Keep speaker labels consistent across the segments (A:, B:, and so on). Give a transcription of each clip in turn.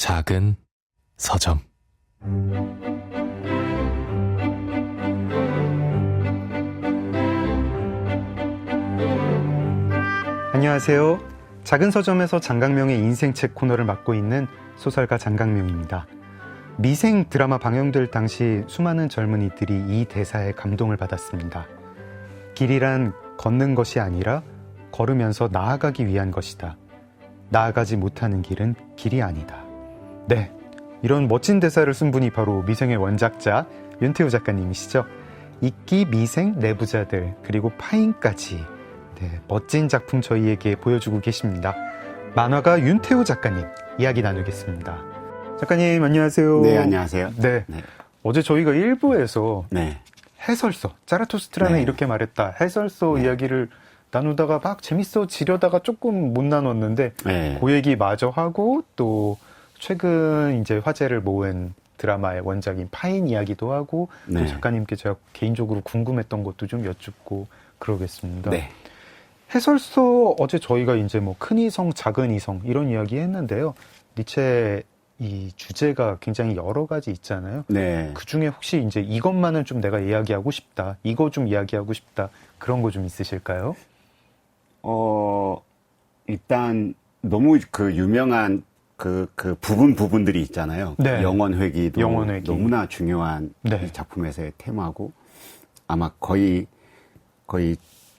A: 작은 서점.
B: 안녕하세요. 작은 서점에서 장강명의 인생책 코너를 맡고 있는 소설가 장강명입니다. 미생 드라마 방영될 당시 수많은 젊은이들이 이 대사에 감동을 받았습니다. 길이란 걷는 것이 아니라 걸으면서 나아가기 위한 것이다. 나아가지 못하는 길은 길이 아니다. 네, 이런 멋진 대사를 쓴 분이 바로 미생의 원작자 윤태호 작가님이시죠. 이끼, 미생, 내부자들, 그리고 파인까지 멋진 작품 저희에게 보여주고 계십니다. 만화가 윤태호 작가님 이야기 나누겠습니다. 작가님 안녕하세요.
C: 네, 안녕하세요.
B: 네, 어제 저희가 1부에서 해설서, 자라투스트라는
C: 네.
B: 이렇게 말했다 해설서 이야기를 나누다가 막 재밌어지려다가 조금 못 나눴는데 그 얘기 마저 하고 또 최근 이제 화제를 모은 드라마의 원작인 파인 이야기도 하고 또 작가님께 제가 개인적으로 궁금했던 것도 좀 여쭙고 그러겠습니다.
C: 네.
B: 해설서 어제 저희가 이제 뭐 큰 이성, 작은 이성 이런 이야기 했는데요. 니체 이 주제가 굉장히 여러 가지 있잖아요.
C: 네.
B: 그 중에 혹시 이제 이것만은 좀 내가 이야기하고 싶다, 이거 좀 이야기하고 싶다 그런 거 좀 있으실까요?
C: 일단 너무 그 유명한 그 부분들이 있잖아요.
B: 네.
C: 영원회귀도
B: 영원회귀.
C: 너무나 중요한
B: 네.
C: 이 작품에서의 테마고 아마 거의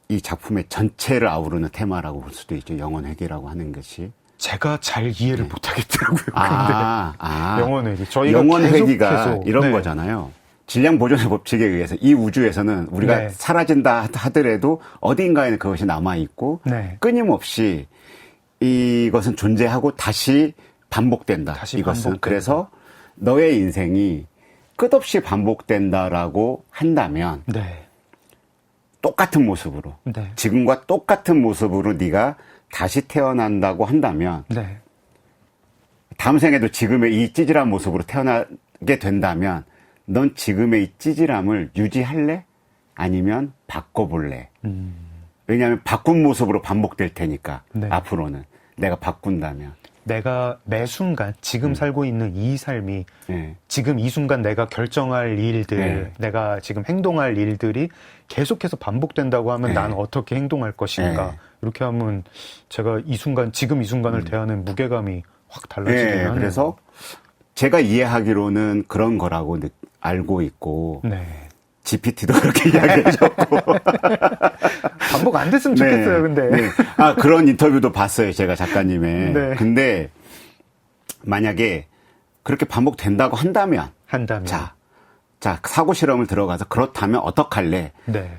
C: 이 작품의 전체를 아우르는 테마라고 볼 수도 있죠. 영원회귀라고 하는 것이.
B: 제가 잘 이해를 못하겠더라고요. 근데 영원회귀. 저희가
C: 영원회귀가
B: 계속해서,
C: 이런 거잖아요. 질량 보존의 법칙에 의해서 이 우주에서는 우리가 사라진다 하더라도 어딘가에는 그것이 남아있고 끊임없이 이것은 존재하고 다시 반복된다. 이것은. 그래서 너의 인생이 끝없이 반복된다라고 한다면 똑같은 모습으로 지금과 똑같은 모습으로 네가 다시 태어난다고 한다면 다음 생에도 지금의 이 찌질한 모습으로 태어나게 된다면 넌 지금의 이 찌질함을 유지할래? 아니면 바꿔볼래? 왜냐하면 바꾼 모습으로 반복될 테니까 앞으로는 내가 바꾼다면
B: 내가 매 순간 지금 살고 있는 이 삶이 지금 이 순간 내가 결정할 일들 내가 지금 행동할 일들이 계속해서 반복된다고 하면 나는 어떻게 행동할 것인가 이렇게 하면 제가 이 순간 지금 이 순간을 대하는 무게감이 확 달라지긴 하네요.
C: 그래서 제가 이해하기로는 그런 거라고 알고 있고 GPT도 그렇게 이야기해줬고
B: 반복 안 됐으면 좋겠어요. 근데
C: 그런 인터뷰도 봤어요. 제가 작가님의. 근데 만약에 그렇게 반복된다고 한다면 자 사고 실험을 들어가서 그렇다면 어떡할래?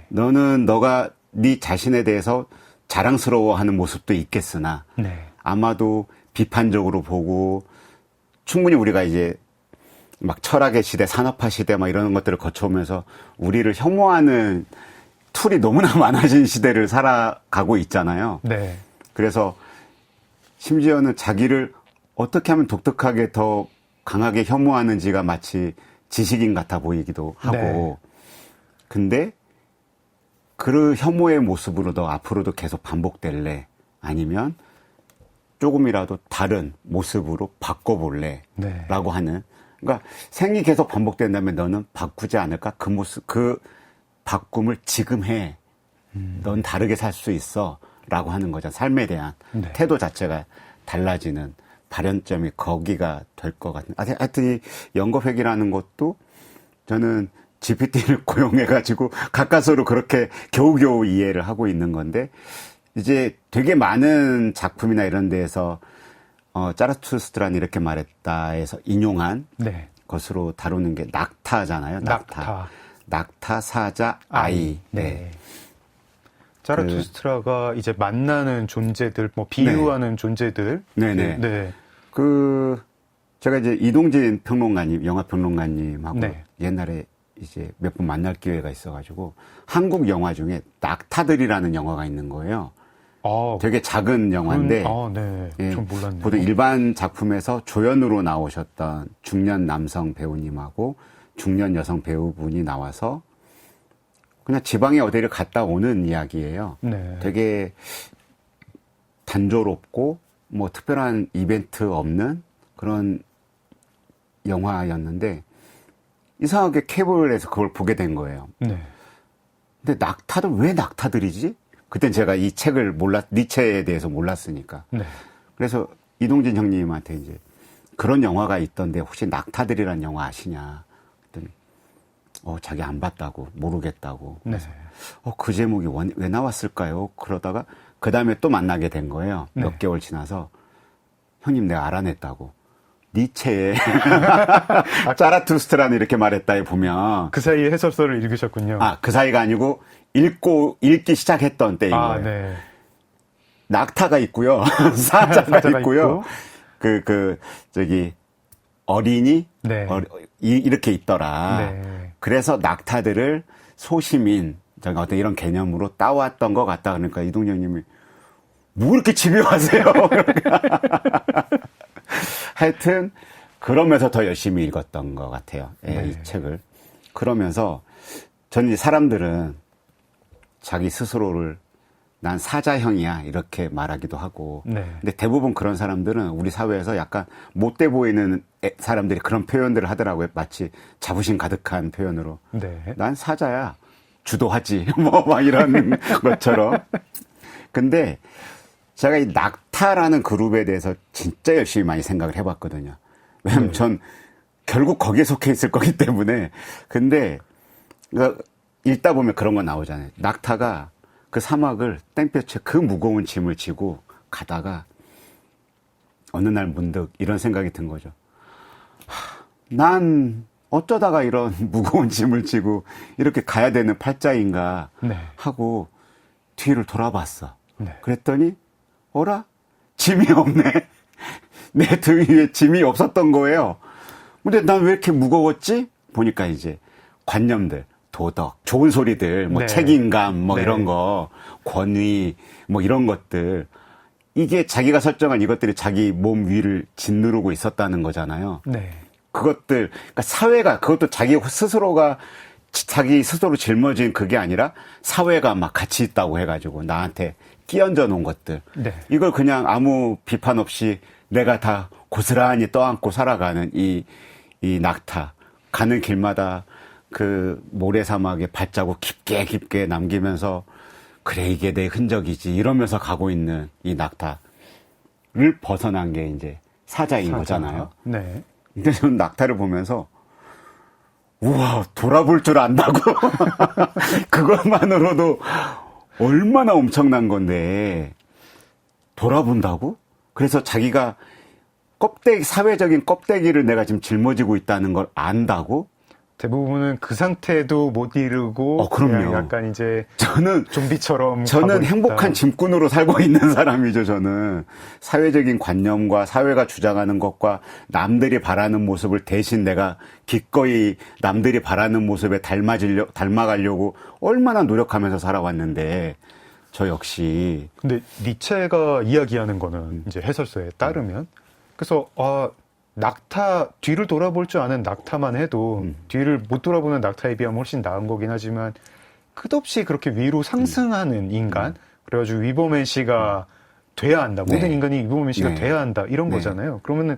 C: 너는 너가 네 자신에 대해서 자랑스러워하는 모습도 있겠으나 아마도 비판적으로 보고 충분히 우리가 이제 막 철학의 시대, 산업화 시대 막 이런 것들을 거쳐오면서 우리를 혐오하는 툴이 너무나 많아진 시대를 살아가고 있잖아요. 그래서 심지어는 자기를 어떻게 하면 독특하게 더 강하게 혐오하는지가 마치 지식인 같아 보이기도 하고 근데 그 혐오의 모습으로 너 앞으로도 계속 반복될래? 아니면 조금이라도 다른 모습으로 바꿔볼래? 라고 하는 그러니까 생이 계속 반복된다면 너는 바꾸지 않을까? 그 모습, 그 바꿈을 지금 해. 넌 다르게 살 수 있어. 라고 하는 거죠. 삶에 대한 태도 자체가 달라지는 발현점이 거기가 될 것 같은. 하여튼 이 연거회귀라는 것도 저는 GPT를 고용해가지고 가까스로 그렇게 겨우겨우 이해를 하고 있는 건데 이제 되게 많은 작품이나 이런 데에서 짜라투스트라는 이렇게 말했다 해서 인용한 것으로 다루는 게 낙타잖아요. 낙타, 사자, 아이.
B: 자라투스트라가 이제 만나는 존재들, 뭐 비유하는 존재들.
C: 제가 이제 이동진 평론가님, 영화 평론가님하고 옛날에 이제 몇 번 만날 기회가 있어가지고 한국 영화 중에 낙타들이라는 영화가 있는 거예요. 되게 작은 영화인데
B: 전 몰랐네요.
C: 보통 일반 작품에서 조연으로 나오셨던 중년 남성 배우님하고 중년 여성 배우분이 나와서 그냥 지방에 어디를 갔다 오는 이야기예요. 되게 단조롭고 뭐 특별한 이벤트 없는 그런 영화였는데 이상하게 케이블에서 그걸 보게 된 거예요.
B: 네.
C: 근데 낙타들 왜 낙타들이지? 그땐 제가 이 책을 니체에 대해서 몰랐으니까.
B: 네.
C: 그래서 이동진 형님한테 이제 그런 영화가 있던데 혹시 낙타들이란 영화 아시냐? 그랬더니 자기 안 봤다고 모르겠다고.
B: 네.
C: 그 제목이 왜 나왔을까요? 그러다가 그 다음에 또 만나게 된 거예요.
B: 네.
C: 몇 개월 지나서 형님 내가 알아냈다고. 니체의 짜라투스트라는 이렇게 말했다에 보면
B: 그 사이에 해설서를 읽으셨군요.
C: 그 사이가 아니고 읽기 시작했던 때인 거예요.
B: 네.
C: 낙타가 있고요. 사자가 있고요. 저기 어린이
B: 네.
C: 이렇게 있더라.
B: 네.
C: 그래서 낙타들을 소시민 어떤 이런 개념으로 따왔던 것 같다. 그러니까 이동영님이 뭐 이렇게 집요하세요? 하여튼 그러면서 더 열심히 읽었던 것 같아요. 네. 이 책을. 그러면서 저는 이제 사람들은 자기 스스로를 난 사자형이야 이렇게 말하기도 하고.
B: 네.
C: 근데 대부분 그런 사람들은 우리 사회에서 약간 못돼 보이는 사람들이 그런 표현들을 하더라고요. 마치 자부심 가득한 표현으로.
B: 네.
C: 난 사자야. 주도하지. 막 이런 것처럼. 근데 제가 이 낙타라는 그룹에 대해서 진짜 열심히 많이 생각을 해봤거든요. 왜냐면 전 결국 거기에 속해 있을 거기 때문에. 근데 읽다 보면 그런 거 나오잖아요. 낙타가 그 사막을 땡볕에 그 무거운 짐을 지고 가다가 어느 날 문득 이런 생각이 든 거죠. 난 어쩌다가 이런 무거운 짐을 지고 이렇게 가야 되는 팔자인가 하고 뒤를 돌아봤어.
B: 네.
C: 그랬더니 어라? 짐이 없네. 내 등 위에 짐이 없었던 거예요. 근데 난 왜 이렇게 무거웠지? 보니까 이제 관념들, 도덕, 좋은 소리들, 뭐 책임감, 이런 거, 권위, 이런 것들. 이게 자기가 설정한 이것들이 자기 몸 위를 짓누르고 있었다는 거잖아요.
B: 네.
C: 그것들, 그러니까 사회가, 그것도 자기 스스로 짊어진 그게 아니라 사회가 막 같이 있다고 해가지고 나한테 끼얹어 놓은 것들.
B: 네.
C: 이걸 그냥 아무 비판 없이 내가 다 고스란히 떠안고 살아가는 이 낙타. 가는 길마다 그 모래사막에 발자국 깊게 남기면서 그래, 이게 내 흔적이지. 이러면서 가고 있는 이 낙타를 벗어난 게 이제 사자인 거잖아요.
B: 네.
C: 근데 저는 낙타를 보면서 우와, 돌아볼 줄 안다고. 그것만으로도 얼마나 엄청난 건데 돌아본다고? 그래서 자기가 사회적인 껍데기를 내가 지금 짊어지고 있다는 걸 안다고?
B: 대부분은 그 상태도 못 이루고
C: 그럼요.
B: 약간 이제
C: 저는
B: 좀비처럼
C: 저는 행복한 짐꾼으로 살고 있는 사람이죠. 저는 사회적인 관념과 사회가 주장하는 것과 남들이 바라는 모습을 대신 내가 기꺼이 남들이 바라는 모습에 닮아가려고 얼마나 노력하면서 살아왔는데 저 역시.
B: 근데 니체가 이야기하는 거는 이제 해설서에 따르면 그래서 낙타, 뒤를 돌아볼 줄 아는 낙타만 해도 뒤를 못 돌아보는 낙타에 비하면 훨씬 나은 거긴 하지만 끝없이 그렇게 위로 상승하는 인간, 그래가지고 위버맨 씨가 돼야 한다. 모든 인간이 위버맨 씨가 돼야 한다. 이런 거잖아요. 그러면은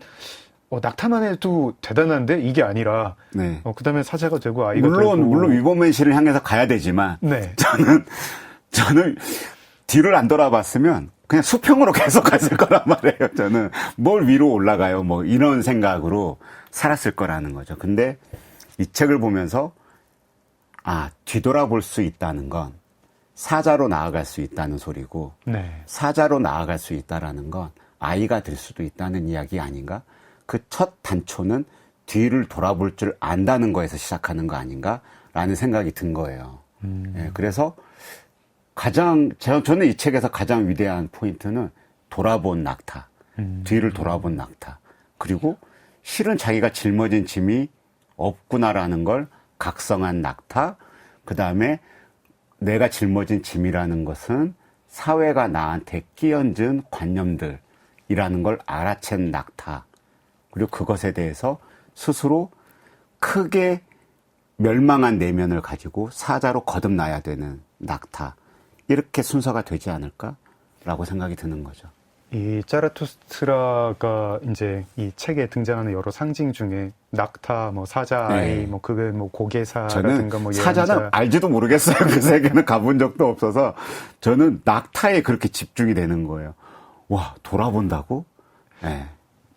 B: 낙타만 해도 대단한데 이게 아니라 그 다음에 사자가 되고 아이가 되고.
C: 물론 위버맨 씨를 향해서 가야 되지만 저는 뒤를 안 돌아봤으면 그냥 수평으로 계속 갔을 거란 말이에요. 저는 뭘 위로 올라가요. 이런 생각으로 살았을 거라는 거죠. 근데 이 책을 보면서 뒤돌아볼 수 있다는 건 사자로 나아갈 수 있다는 소리고 사자로 나아갈 수 있다라는 건 아이가 될 수도 있다는 이야기 아닌가? 그 첫 단초는 뒤를 돌아볼 줄 안다는 거에서 시작하는 거 아닌가라는 생각이 든 거예요. 그래서 저는 이 책에서 가장 위대한 포인트는 돌아본 낙타, 뒤를 돌아본 낙타, 그리고 실은 자기가 짊어진 짐이 없구나라는 걸 각성한 낙타, 그 다음에 내가 짊어진 짐이라는 것은 사회가 나한테 끼얹은 관념들이라는 걸 알아챈 낙타, 그리고 그것에 대해서 스스로 크게 멸망한 내면을 가지고 사자로 거듭나야 되는 낙타, 이렇게 순서가 되지 않을까라고 생각이 드는 거죠.
B: 이 자라투스트라가 이제 이 책에 등장하는 여러 상징 중에 낙타, 뭐 사자, 아이, 뭐 그게 뭐 고개사라든가 뭐
C: 사자는 알지도 모르겠어요. 그 세계는 가본 적도 없어서 저는 낙타에 그렇게 집중이 되는 거예요. 와, 돌아본다고? 네.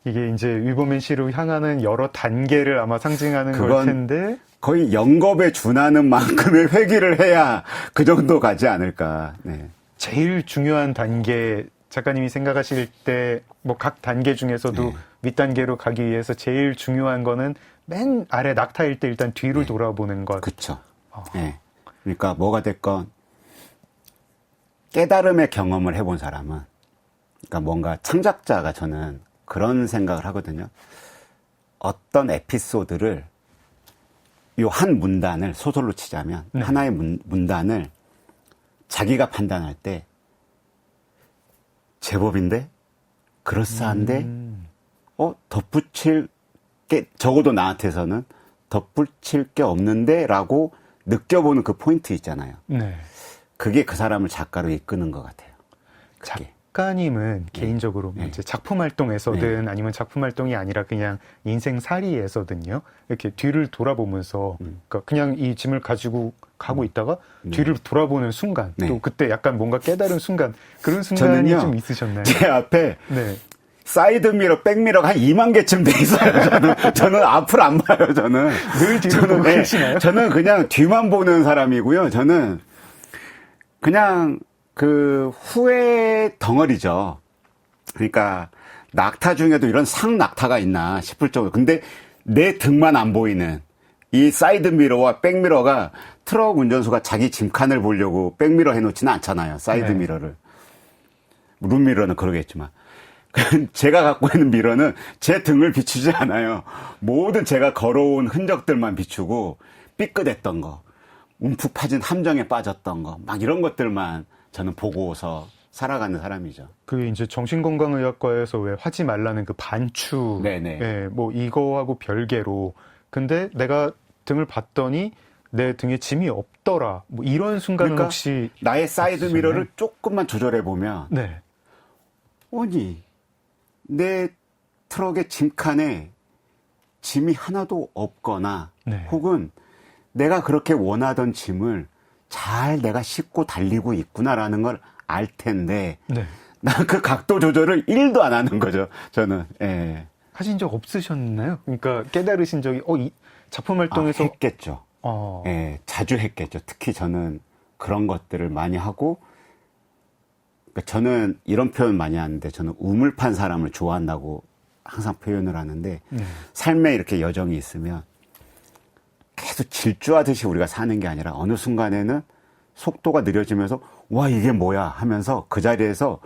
B: 이게 이제 위버맨 씨로 향하는 여러 단계를 아마 상징하는 걸 텐데
C: 거의 영겁에 준하는 만큼의 회귀를 해야 그 정도 가지 않을까. 네.
B: 제일 중요한 단계 작가님이 생각하실 때 뭐 각 단계 중에서도
C: 네.
B: 윗단계로 가기 위해서 제일 중요한 거는 맨 아래 낙타일 때 일단 뒤를 돌아보는 것.
C: 그렇죠. 네. 그러니까 뭐가 됐건 깨달음의 경험을 해본 사람은 그러니까 뭔가 창작자가 저는 그런 생각을 하거든요. 어떤 에피소드를 요 한 문단을 소설로 치자면 하나의 문단을 자기가 판단할 때 제법인데? 그럴싸한데? 덧붙일 게 적어도 나한테서는 덧붙일 게 없는데? 라고 느껴보는 그 포인트 있잖아요.
B: 네.
C: 그게 그 사람을 작가로 이끄는 것 같아요. 그게.
B: 작가님은 개인적으로 이제 작품 활동에서든 아니면 작품 활동이 아니라 그냥 인생살이에서든요. 이렇게 뒤를 돌아보면서 그러니까 그냥 이 짐을 가지고 가고 있다가 뒤를 돌아보는 순간 또 그때 약간 뭔가 깨달은 순간 그런 순간이 좀 있으셨나요?
C: 제 앞에 사이드미러, 백미러가 한 2만 개쯤 돼 있어요. 저는 앞을 안 봐요. 저는
B: 늘 뒤를 보고 계시나요?
C: 저는 그냥 뒤만 보는 사람이고요. 저는 그냥 그 후회 덩어리죠. 그러니까 낙타 중에도 이런 상낙타가 있나 싶을 정도. 근데 내 등만 안 보이는 이 사이드미러와 백미러가 트럭 운전수가 자기 짐칸을 보려고 백미러 해놓지는 않잖아요. 사이드미러를. 룸미러는 그러겠지만. 제가 갖고 있는 미러는 제 등을 비추지 않아요. 모든 제가 걸어온 흔적들만 비추고 삐끗했던 거, 움푹 파진 함정에 빠졌던 거, 막 이런 것들만 저는 보고서 살아가는 사람이죠.
B: 그 이제 정신건강의학과에서 왜 하지 말라는 그 반추, 뭐 이거하고 별개로. 근데 내가 등을 봤더니 내 등에 짐이 없더라. 뭐 이런 순간은
C: 그러니까
B: 혹시
C: 나의 사이드 미러를 조금만 조절해 보면, 아니 내 트럭의 짐칸에 짐이 하나도 없거나, 혹은 내가 그렇게 원하던 짐을 잘 내가 싣고 달리고 있구나라는 걸 알 텐데, 난 그 각도 조절을 1도 안 하는 거죠, 저는.
B: 하신 적 없으셨나요? 그러니까 깨달으신 적이, 이 작품 활동에서.
C: 했겠죠. 자주 했겠죠. 특히 저는 그런 것들을 많이 하고, 그러니까 저는 이런 표현 많이 하는데, 저는 우물 판 사람을 좋아한다고 항상 표현을 하는데, 삶에 이렇게 여정이 있으면 계속 질주하듯이 우리가 사는 게 아니라 어느 순간에는 속도가 느려지면서 와 이게 뭐야 하면서 그 자리에서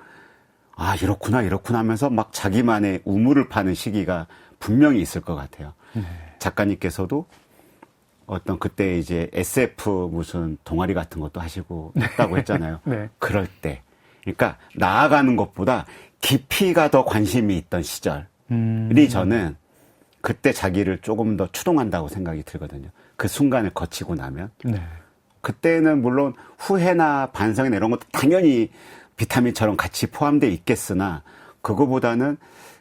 C: 이렇구나 하면서 막 자기만의 우물을 파는 시기가 분명히 있을 것 같아요. 작가님께서도 어떤 그때 이제 SF 무슨 동아리 같은 것도 하시고 했다고 했잖아요. 그럴 때 그러니까 나아가는 것보다 깊이가 더 관심이 있던 시절이 저는 그때 자기를 조금 더 추동한다고 생각이 들거든요. 그 순간을 거치고 나면. 그때는 물론 후회나 반성이나 이런 것도 당연히 비타민처럼 같이 포함되어 있겠으나 그거보다는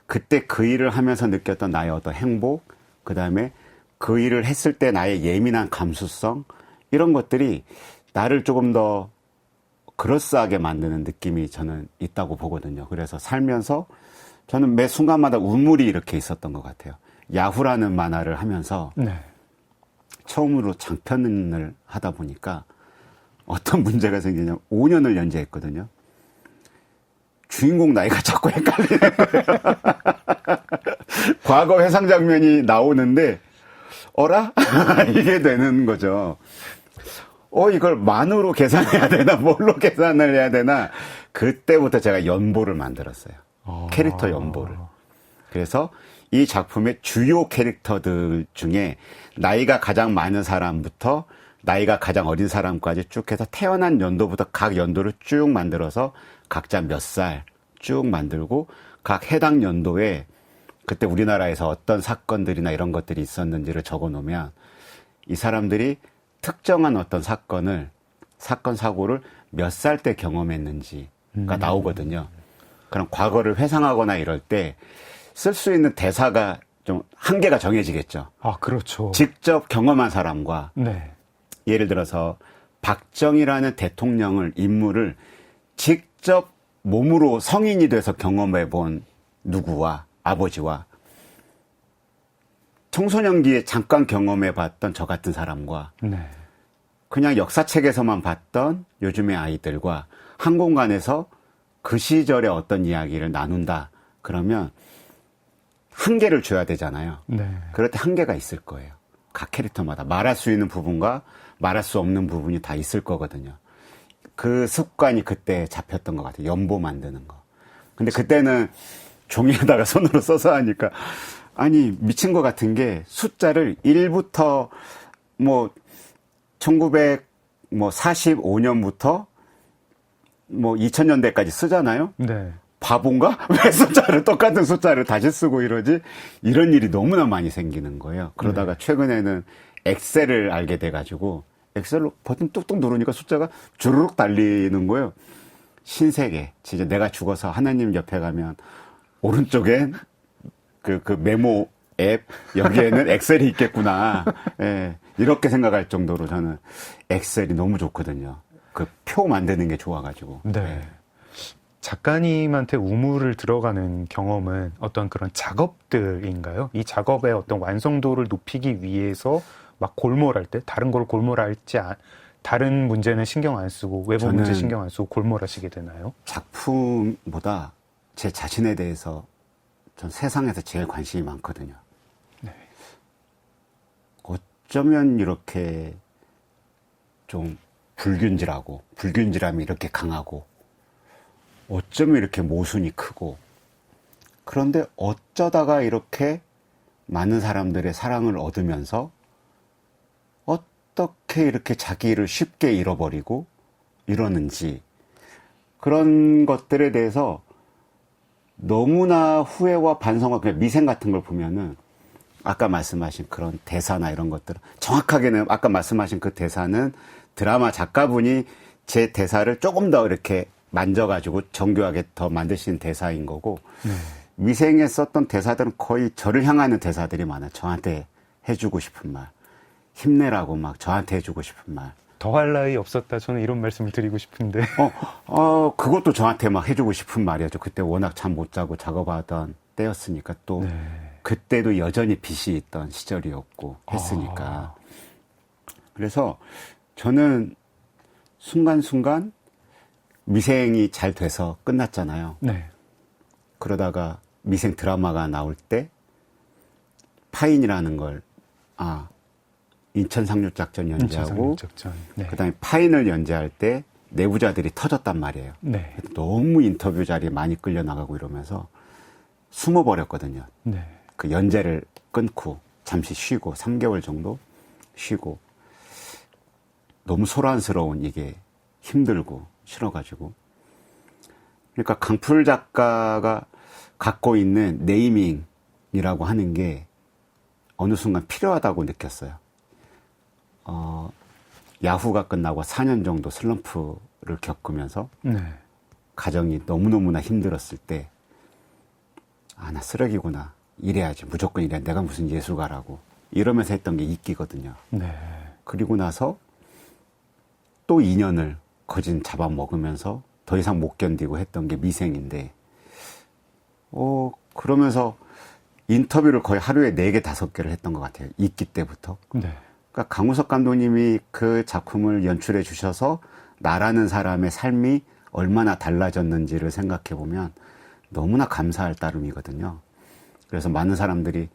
C: 그때 그 일을 하면서 느꼈던 나의 어떤 행복, 그 다음에 그 일을 했을 때 나의 예민한 감수성 이런 것들이 나를 조금 더 그럴싸하게 만드는 느낌이 저는 있다고 보거든요. 그래서 살면서 저는 매 순간마다 우물이 이렇게 있었던 것 같아요. 야후라는 만화를 하면서 처음으로 장편을 하다 보니까 어떤 문제가 생기냐면 5년을 연재했거든요. 주인공 나이가 자꾸 헷갈리는 거예요. 과거 회상 장면이 나오는데 어라? 이게 되는 거죠. 이걸 만으로 계산해야 되나 뭘로 계산을 해야 되나 그때부터 제가 연보를 만들었어요. 캐릭터 연보를. 그래서 이 작품의 주요 캐릭터들 중에 나이가 가장 많은 사람부터 나이가 가장 어린 사람까지 쭉 해서 태어난 연도부터 각 연도를 쭉 만들어서 각자 몇 살 쭉 만들고 각 해당 연도에 그때 우리나라에서 어떤 사건들이나 이런 것들이 있었는지를 적어 놓으면 이 사람들이 특정한 어떤 사건, 사고를 몇 살 때 경험했는지가 나오거든요. 그런 과거를 회상하거나 이럴 때 쓸 수 있는 대사가 좀 한계가 정해지겠죠.
B: 아, 그렇죠.
C: 직접 경험한 사람과
B: 네.
C: 예를 들어서 박정희라는 대통령을 인물을 직접 몸으로 성인이 돼서 경험해 본 누구와 아버지와 청소년기에 잠깐 경험해 봤던 저 같은 사람과
B: 네.
C: 그냥 역사책에서만 봤던 요즘의 아이들과 한 공간에서 그 시절의 어떤 이야기를 나눈다. 그러면 한계를 줘야 되잖아요.
B: 네.
C: 그럴 때 한계가 있을 거예요. 각 캐릭터마다 말할 수 있는 부분과 말할 수 없는 부분이 다 있을 거거든요. 그 습관이 그때 잡혔던 것 같아요. 연보 만드는 거. 근데 그때는 종이에다가 손으로 써서 하니까 아니 미친 것 같은 게 숫자를 1부터 뭐 1945년부터 뭐 2000년대까지 쓰잖아요.
B: 네.
C: 바본가? 왜 숫자를 똑같은 숫자를 다시 쓰고 이러지? 이런 일이 너무나 많이 생기는 거예요. 그러다가 최근에는 엑셀을 알게 돼가지고 엑셀로 버튼 뚝뚝 누르니까 숫자가 주르륵 달리는 거예요. 신세계. 진짜 내가 죽어서 하나님 옆에 가면 오른쪽엔 그 메모 앱 여기에는 엑셀이 있겠구나. 예, 이렇게 생각할 정도로 저는 엑셀이 너무 좋거든요. 그 표 만드는 게 좋아가지고.
B: 네.
C: 예.
B: 작가님한테 우물을 들어가는 경험은 어떤 그런 작업들인가요? 이 작업의 어떤 완성도를 높이기 위해서 막 골몰할 때 다른 걸 골몰할지 다른 문제는 신경 안 쓰고 외부 문제 신경 안 쓰고 골몰하시게 되나요?
C: 작품보다 제 자신에 대해서 전 세상에서 제일 관심이 많거든요.
B: 네.
C: 어쩌면 이렇게 좀 불균질함이 이렇게 강하고 어쩌면 이렇게 모순이 크고 그런데 어쩌다가 이렇게 많은 사람들의 사랑을 얻으면서 어떻게 이렇게 자기를 쉽게 잃어버리고 이러는지 그런 것들에 대해서 너무나 후회와 반성과 그냥 미생 같은 걸 보면은 아까 말씀하신 그런 대사나 이런 것들은 정확하게는 아까 말씀하신 그 대사는 드라마 작가분이 제 대사를 조금 더 이렇게 만져가지고 정교하게 더 만드신 대사인 거고 미생에 썼던 대사들은 거의 저를 향하는 대사들이 많아요. 저한테 해주고 싶은 말, 힘내라고 막 저한테 해주고 싶은 말.
B: 더할 나위 없었다. 저는 이런 말씀을 드리고 싶은데.
C: 그것도 저한테 막 해주고 싶은 말이었죠. 그때 워낙 잠 못 자고 작업하던 때였으니까 또 그때도 여전히 빚이 있던 시절이었고 했으니까. 그래서 저는 순간순간 미생이 잘 돼서 끝났잖아요.
B: 네.
C: 그러다가 미생 드라마가 나올 때 파인이라는 걸 인천 상륙작전 연재하고
B: 네.
C: 그다음에 파인을 연재할 때 내부자들이 터졌단 말이에요.
B: 네.
C: 너무 인터뷰 자리에 많이 끌려나가고 이러면서 숨어버렸거든요.
B: 네.
C: 그 연재를 끊고 잠시 쉬고 3개월 정도 쉬고 너무 소란스러운 이게 힘들고 싫어가지고 그러니까 강풀 작가가 갖고 있는 네이밍이라고 하는 게 어느 순간 필요하다고 느꼈어요. 야후가 끝나고 4년 정도 슬럼프를 겪으면서 가정이 너무너무나 힘들었을 때 나 쓰레기구나. 이래야지. 무조건 이래. 내가 무슨 예술가라고. 이러면서 했던 게 이끼거든요.
B: 네.
C: 그리고 나서 또 2년을 거진 잡아먹으면서 더 이상 못 견디고 했던 게 미생인데 그러면서 인터뷰를 거의 하루에 4개, 5개를 했던 것 같아요. 이끼 때부터.
B: 네.
C: 그러니까 강우석 감독님이 그 작품을 연출해 주셔서 나라는 사람의 삶이 얼마나 달라졌는지를 생각해 보면 너무나 감사할 따름이거든요. 그래서 많은 사람들이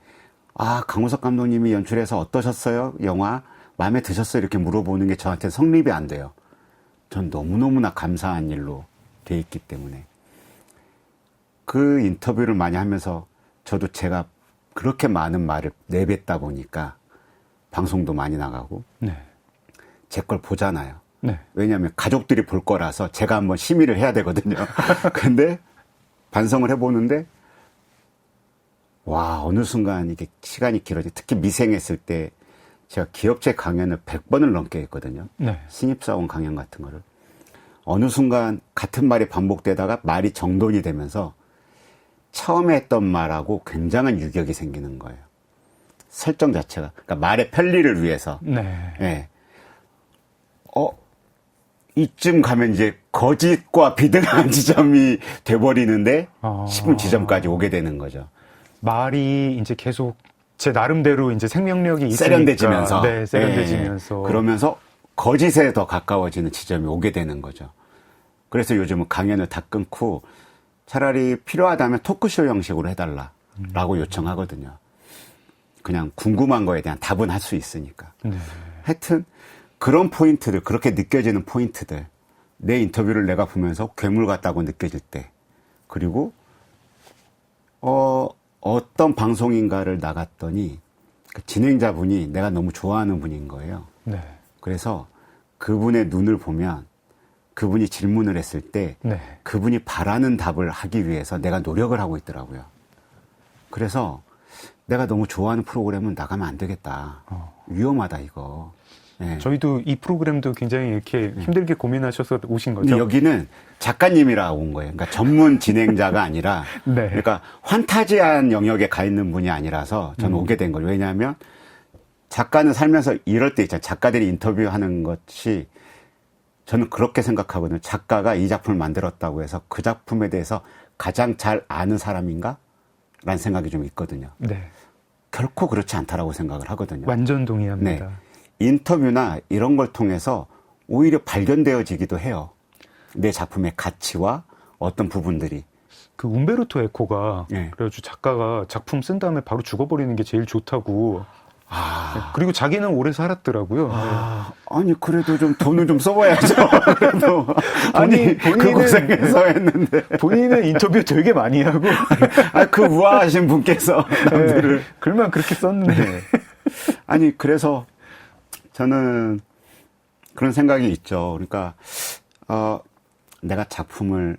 C: 강우석 감독님이 연출해서 어떠셨어요? 영화 마음에 드셨어요? 이렇게 물어보는 게 저한테 성립이 안 돼요. 전 너무너무나 감사한 일로 돼 있기 때문에 그 인터뷰를 많이 하면서 저도 제가 그렇게 많은 말을 내뱉다 보니까 방송도 많이 나가고 제 걸 보잖아요. 왜냐하면 가족들이 볼 거라서 제가 한번 심의를 해야 되거든요. 근데 반성을 해보는데 어느 순간 이게 시간이 길어지 특히 미생했을 때 제가 기업체 강연을 100번을 넘게 했거든요. 신입사원 강연 같은 거를. 어느 순간 같은 말이 반복되다가 말이 정돈이 되면서 처음에 했던 말하고 굉장한 유격이 생기는 거예요. 설정 자체가. 그러니까 말의 편리를 위해서.
B: 네.
C: 예. 이쯤 가면 이제 거짓과 비등한 지점이 돼버리는데 싶은 지점까지 오게 되는 거죠.
B: 말이 이제 계속 제 나름대로 이제 생명력이 있으니까.
C: 세련돼지면서.
B: 네, 세련돼지면서.
C: 예. 그러면서 거짓에 더 가까워지는 지점이 오게 되는 거죠. 그래서 요즘은 강연을 다 끊고 차라리 필요하다면 토크쇼 형식으로 해달라라고 요청하거든요. 그냥 궁금한 거에 대한 답은 할 수 있으니까.
B: 네.
C: 하여튼 그런 포인트들, 그렇게 느껴지는 포인트들, 내 인터뷰를 내가 보면서 괴물 같다고 느껴질 때, 그리고 어떤 방송인가를 나갔더니 그 진행자분이 내가 너무 좋아하는 분인 거예요.
B: 네.
C: 그래서 그분의 눈을 보면 그분이 질문을 했을 때
B: 네.
C: 그분이 바라는 답을 하기 위해서 내가 노력을 하고 있더라고요. 그래서 내가 너무 좋아하는 프로그램은 나가면 안 되겠다. 위험하다 이거. 네.
B: 저희도 이 프로그램도 굉장히 이렇게 힘들게 고민하셔서 오신 거죠?
C: 근데 여기는 작가님이라 온 거예요. 그러니까 전문 진행자가 아니라
B: 네.
C: 그러니까 환타지한 영역에 가 있는 분이 아니라서 저는 오게 된 거예요. 왜냐하면 작가는 살면서 이럴 때 있잖아요. 작가들이 인터뷰하는 것이 저는 그렇게 생각하거든요. 작가가 이 작품을 만들었다고 해서 그 작품에 대해서 가장 잘 아는 사람인가? 라는 생각이 좀 있거든요.
B: 네.
C: 결코 그렇지 않다라고 생각을 하거든요.
B: 완전 동의합니다.
C: 네. 인터뷰나 이런 걸 통해서 오히려 발견되어지기도 해요. 내 작품의 가치와 어떤 부분들이.
B: 그 움베르토 에코가
C: 네.
B: 그래가지고 작가가 작품 쓴 다음에 바로 죽어버리는 게 제일 좋다고. 네. 그리고 자기는 오래 살았더라고요.
C: 아니 그래도 좀 돈을 좀 써봐야죠. 그래도 아니 그 고생해서 했는데
B: 본인은 인터뷰 되게 많이 하고
C: 그 우아하신 분께서 남들을
B: 글만 그렇게 썼는데
C: 아니 그래서 저는 그런 생각이 있죠. 그러니까 내가 작품을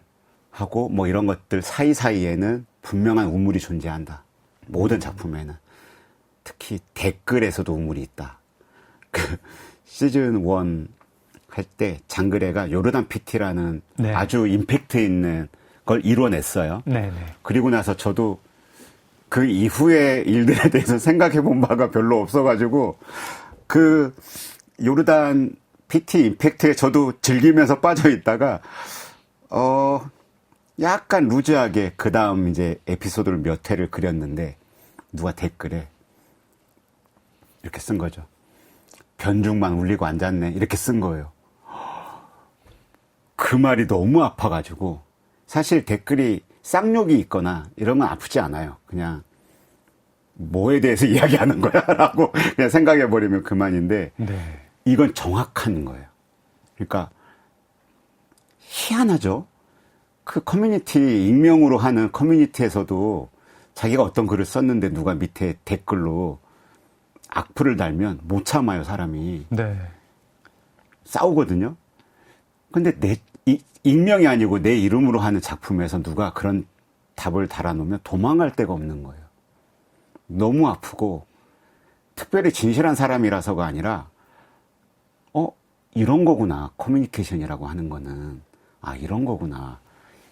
C: 하고 뭐 이런 것들 사이사이에는 분명한 우물이 존재한다. 모든 작품에는. 특히 댓글에서도 우물이 있다. 그 시즌 1 할 때 장그래가 요르단 PT라는
B: 네.
C: 아주 임팩트 있는 걸 이뤄냈어요.
B: 네네.
C: 그리고 나서 저도 그 이후의 일들에 대해서 생각해 본 바가 별로 없어가지고 그 요르단 PT 임팩트에 저도 즐기면서 빠져 있다가 약간 루즈하게 그 다음 이제 에피소드를 몇 회를 그렸는데 누가 댓글에 이렇게 쓴 거죠. 변죽만 울리고 앉았네. 이렇게 쓴 거예요. 그 말이 너무 아파가지고 사실 댓글이 쌍욕이 있거나 이런 건 아프지 않아요. 그냥 뭐에 대해서 이야기하는 거야? 라고 그냥 생각해버리면 그만인데
B: 네.
C: 이건 정확한 거예요. 그러니까 희한하죠. 그 커뮤니티 익명으로 하는 커뮤니티에서도 자기가 어떤 글을 썼는데 누가 밑에 댓글로 악플을 달면 못 참아요, 사람이.
B: 네.
C: 싸우거든요. 근데 익명이 아니고 내 이름으로 하는 작품에서 누가 그런 답을 달아놓으면 도망갈 데가 없는 거예요. 너무 아프고, 특별히 진실한 사람이라서가 아니라, 이런 거구나. 커뮤니케이션이라고 하는 거는. 이런 거구나.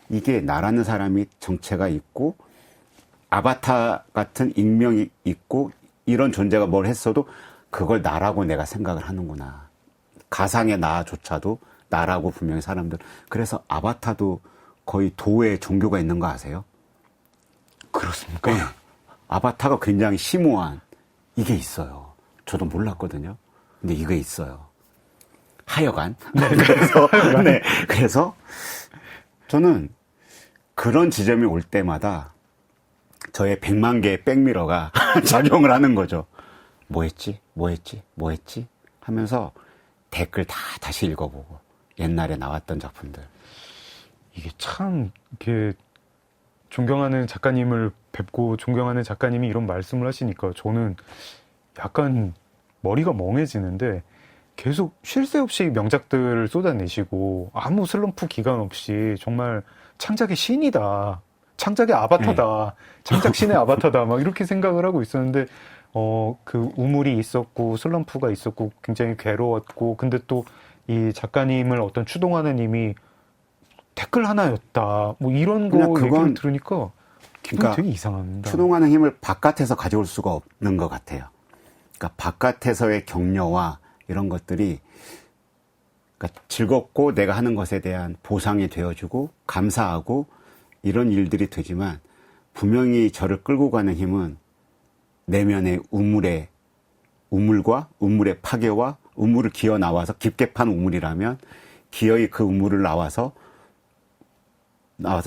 C: 이게 나라는 사람이 정체가 있고, 아바타 같은 익명이 있고, 이런 존재가 뭘 했어도 그걸 나라고 내가 생각을 하는구나. 가상의 나조차도 나라고 분명히 사람들. 그래서 아바타도 거의 도의 종교가 있는 거 아세요?
B: 그렇습니까?
C: 네. 아바타가 굉장히 심오한 이게 있어요. 저도 몰랐거든요. 근데 이게 있어요. 하여간. 그래서 저는 그런 지점이 올 때마다 저의 100만 개의 백미러가 작용을 하는 거죠. 뭐 했지? 하면서 댓글 다 다시 읽어보고 옛날에 나왔던 작품들.
B: 이게 참 이렇게 존경하는 작가님을 뵙고 존경하는 작가님이 이런 말씀을 하시니까 저는 약간 머리가 멍해지는데 계속 쉴 새 없이 명작들을 쏟아내시고 아무 슬럼프 기간 없이 정말 창작의 신이다. 창작의 아바타다. 창작신의 아바타다. 막 이렇게 생각을 하고 있었는데, 그 우물이 있었고, 슬럼프가 있었고, 굉장히 괴로웠고, 근데 또 이 작가님을 어떤 추동하는 힘이 댓글 하나였다. 뭐 이런 거 얘기를 들으니까 기분이
C: 그러니까
B: 되게 이상합니다.
C: 추동하는 힘을 바깥에서 가져올 수가 없는 것 같아요. 그러니까 바깥에서의 격려와 이런 것들이 그러니까 즐겁고 내가 하는 것에 대한 보상이 되어주고 감사하고 이런 일들이 되지만 분명히 저를 끌고 가는 힘은 내면의 우물과 우물의 파괴와 우물을 기어 나와서 깊게 판 우물이라면 기어이 그 우물을 나와서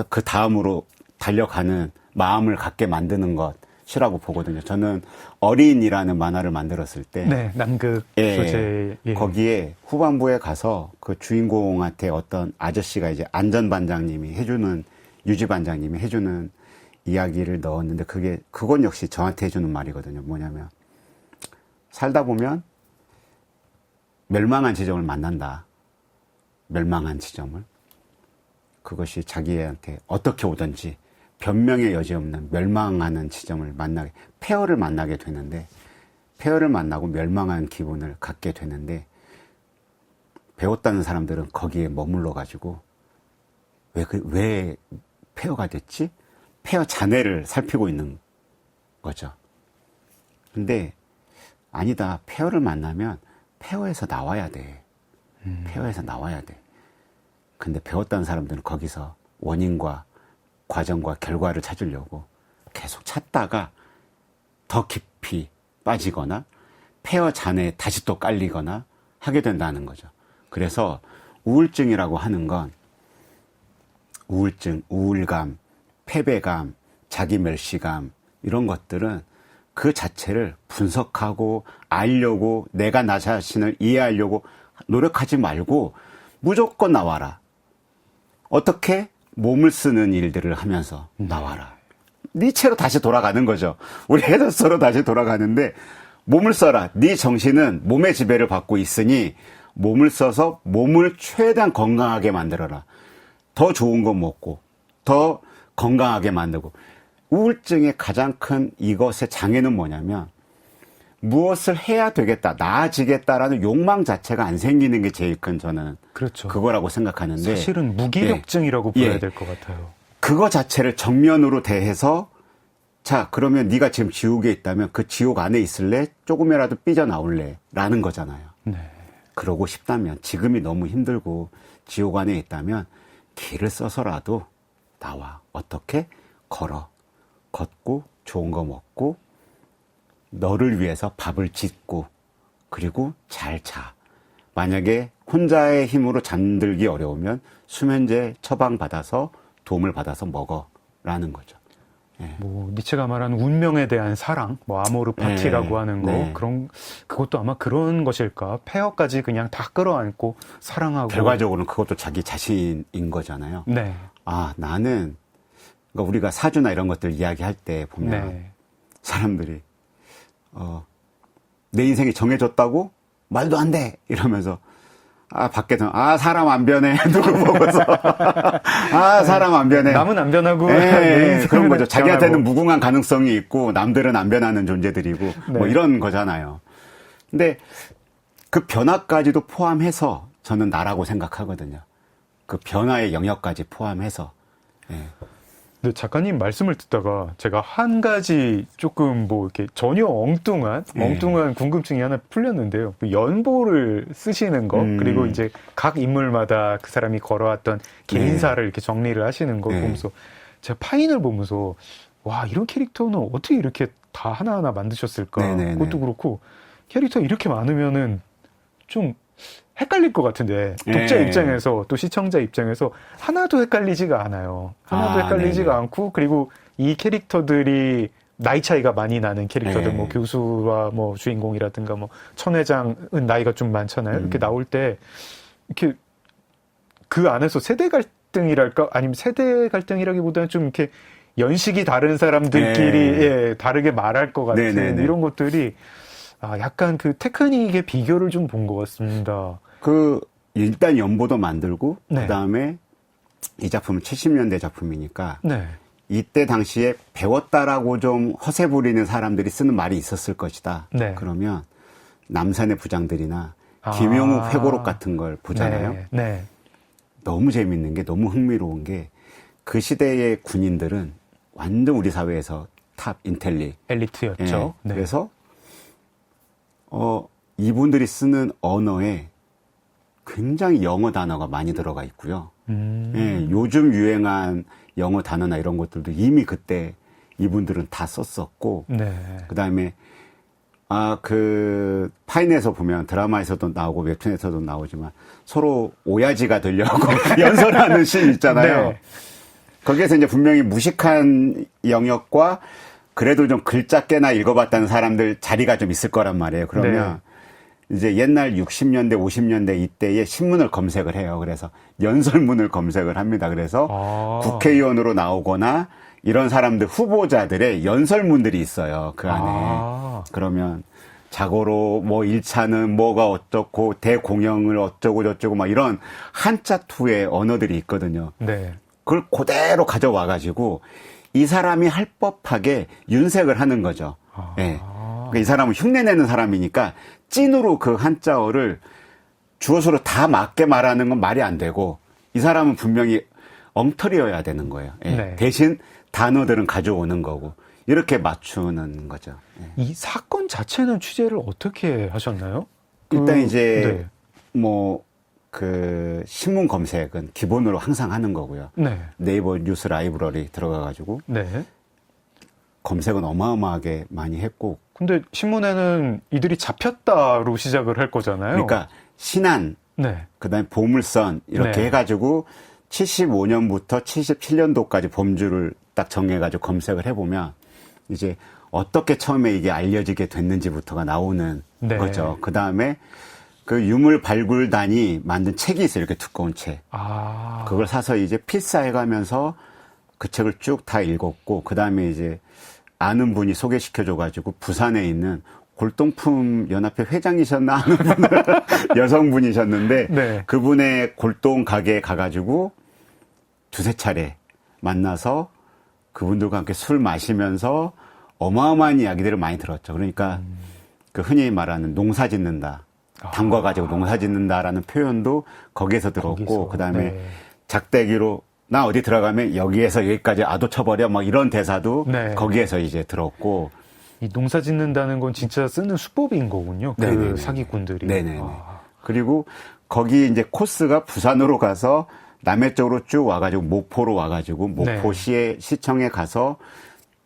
C: 그 다음으로 달려가는 마음을 갖게 만드는 것이라고 보거든요. 저는 어린이라는 만화를 만들었을 때
B: 네, 남극 소재
C: 거기에 후반부에 가서 그 주인공한테 어떤 아저씨가 이제 안전반장님이 해주는 유지반장님이 해주는 이야기를 넣었는데 그건 역시 저한테 해주는 말이거든요. 뭐냐면 살다 보면 멸망한 지점을 만난다. 멸망한 지점을. 그것이 자기한테 어떻게 오든지 변명의 여지 없는 멸망하는 지점을 폐허를 만나게 되는데 폐허를 만나고 멸망한 기분을 갖게 되는데 배웠다는 사람들은 거기에 머물러 가지고 왜 폐허가 됐지? 폐허 잔해를 살피고 있는 거죠. 근데 아니다. 폐허를 만나면 폐허에서 나와야 돼. 폐허에서 나와야 돼. 근데 배웠다는 사람들은 거기서 원인과 과정과 결과를 찾으려고 계속 찾다가 더 깊이 빠지거나 폐허 잔해에 다시 또 깔리거나 하게 된다는 거죠. 그래서 우울증이라고 하는 건 우울증, 우울감, 패배감, 자기멸시감 이런 것들은 그 자체를 분석하고 알려고 내가 나 자신을 이해하려고 노력하지 말고 무조건 나와라. 어떻게? 몸을 쓰는 일들을 하면서 나와라. 니체로 다시 돌아가는 거죠. 우리 헤더스로 다시 돌아가는데 몸을 써라. 네 정신은 몸의 지배를 받고 있으니 몸을 써서 몸을 최대한 건강하게 만들어라. 더 좋은 거 먹고 더 건강하게 만들고 우울증의 가장 큰 이것의 장애는 뭐냐면 무엇을 해야 되겠다, 나아지겠다라는 욕망 자체가 안 생기는 게 제일 큰 저는
B: 그렇죠.
C: 그거라고 생각하는데
B: 사실은 무기력증이라고 불러야 될 것 같아요.
C: 그거 자체를 정면으로 대해서 자 그러면 네가 지금 지옥에 있다면 그 지옥 안에 있을래? 조금이라도 삐져나올래? 라는 거잖아요.
B: 네.
C: 그러고 싶다면 지금이 너무 힘들고 지옥 안에 있다면 길을 써서라도 나와. 어떻게? 걷고 좋은 거 먹고 너를 위해서 밥을 짓고 그리고 잘 자. 만약에 혼자의 힘으로 잠들기 어려우면 수면제 처방받아서 도움을 받아서 먹어라는 거죠. 예.
B: 뭐 니체가 말하는 운명에 대한 사랑, 뭐 아모르 파티라고 하는 거 그것도 아마 그런 것일까? 폐허까지 그냥 다 끌어안고 사랑하고
C: 결과적으로는 그것도 자기 자신인 거잖아요.
B: 네.
C: 아 나는 그러니까 우리가 사주나 이런 것들 이야기할 때 보면 사람들이 내 인생이 정해졌다고? 말도 안 돼! 이러면서, 밖에서, 사람 안 변해. 누구 보고서. 사람 안 변해.
B: 남은 안 변하고.
C: 그런 거죠. 자기한테는 무궁한 가능성이 있고, 남들은 안 변하는 존재들이고, 뭐 이런 거잖아요. 근데 그 변화까지도 포함해서 저는 나라고 생각하거든요. 그 변화의 영역까지 포함해서.
B: 근데 작가님 말씀을 듣다가 제가 한 가지 조금 뭐 이렇게 전혀 엉뚱한 궁금증이 하나 풀렸는데요. 그 연보를 쓰시는 거, 그리고 이제 각 인물마다 그 사람이 걸어왔던 개인사를 이렇게 정리를 하시는 거 보면서 제가 파인을 보면서 와, 이런 캐릭터는 어떻게 이렇게 다 하나하나 만드셨을까? 그것도 그렇고 캐릭터 이렇게 많으면은 좀 헷갈릴 것 같은데 독자 입장에서 또 시청자 입장에서 하나도 헷갈리지가 않아요. 하나도 헷갈리지가 않고 그리고 이 캐릭터들이 나이 차이가 많이 나는 캐릭터들 뭐 교수와 뭐 주인공이라든가 뭐 천회장은 나이가 좀 많잖아요. 이렇게 나올 때 이렇게 그 안에서 세대 갈등이랄까 아니면 세대 갈등이라기보다는 좀 이렇게 연식이 다른 사람들끼리 다르게 말할 것 같은 이런 것들이 약간 그 테크닉의 비교를 좀 본 것 같습니다.
C: 일단 연보도 만들고, 그 다음에 이 작품은 70년대 작품이니까, 이때 당시에 배웠다라고 좀 허세 부리는 사람들이 쓰는 말이 있었을 것이다. 그러면 남산의 부장들이나 김용욱 회고록 같은 걸 보잖아요.
B: 네. 네.
C: 너무 재밌는 게, 너무 흥미로운 게, 그 시대의 군인들은 완전 우리 사회에서 탑 인텔리.
B: 엘리트였죠.
C: 예.
B: 네.
C: 그래서, 이분들이 쓰는 언어에 굉장히 영어 단어가 많이 들어가 있고요. 예, 요즘 유행한 영어 단어나 이런 것들도 이미 그때 이분들은 다 썼었고,
B: 네.
C: 그 다음에, 파인에서 보면 드라마에서도 나오고 웹툰에서도 나오지만 서로 오야지가 되려고 연설하는 씬 있잖아요.
B: 네.
C: 거기에서 이제 분명히 무식한 영역과 그래도 좀 글자 꽤나 읽어봤다는 사람들 자리가 좀 있을 거란 말이에요. 그러면 이제 옛날 60년대, 50년대 이때의 신문을 검색을 해요. 그래서 연설문을 검색을 합니다. 그래서 국회의원으로 나오거나 이런 사람들 후보자들의 연설문들이 있어요. 그 안에. 그러면 자고로 뭐 1차는 뭐가 어떻고 대공영을 어쩌고 저쩌고 막 이런 한자 투의 언어들이 있거든요.
B: 네.
C: 그걸 그대로 가져와 가지고 이 사람이 할 법하게 윤색을 하는 거죠. 예. 그러니까 이 사람은 흉내내는 사람이니까 찐으로 그 한자어를 주어서로 다 맞게 말하는 건 말이 안 되고 이 사람은 분명히 엉터리여야 되는 거예요. 예.
B: 네.
C: 대신 단어들은 가져오는 거고 이렇게 맞추는 거죠. 예.
B: 이 사건 자체는 취재를 어떻게 하셨나요?
C: 일단 이제 신문 검색은 기본으로 항상 하는 거고요.
B: 네.
C: 네이버 뉴스 라이브러리 들어가가지고
B: 네.
C: 검색은 어마어마하게 많이 했고.
B: 근데 신문에는 이들이 잡혔다로 시작을 할 거잖아요.
C: 그러니까 신안,
B: 네.
C: 그다음에 보물선 이렇게
B: 네.
C: 해가지고 75년부터 77년도까지 범주를 딱 정해가지고 검색을 해보면 이제 어떻게 처음에 이게 알려지게 됐는지부터가 나오는
B: 네.
C: 거죠. 그 다음에 그 유물발굴단이 만든 책이 있어요. 이렇게 두꺼운 책. 그걸 사서 이제 필사해가면서 그 책을 쭉 다 읽었고, 그 다음에 이제 아는 분이 소개시켜줘가지고 부산에 있는 골동품 연합회 회장이셨나 하는 분을 여성분이셨는데,
B: 네.
C: 그분의 골동 가게에 가가지고 두세 차례 만나서 그분들과 함께 술 마시면서 어마어마한 이야기들을 많이 들었죠. 그러니까 그 흔히 말하는 농사 짓는다. 담궈 가지고 농사 짓는다라는 표현도 거기에서 들었고, 그다음에
B: 네.
C: 작대기로 나 어디 들어가면 여기에서 여기까지 아도 쳐버려 뭐 이런 대사도
B: 네.
C: 거기에서 이제 들었고.
B: 이 농사 짓는다는 건 진짜 쓰는 수법인 거군요. 그
C: 네네네.
B: 사기꾼들이.
C: 네네. 그리고 거기 이제 코스가 부산으로 가서 남해 쪽으로 쭉 와가지고 목포로 와가지고 목포시의 시청에 가서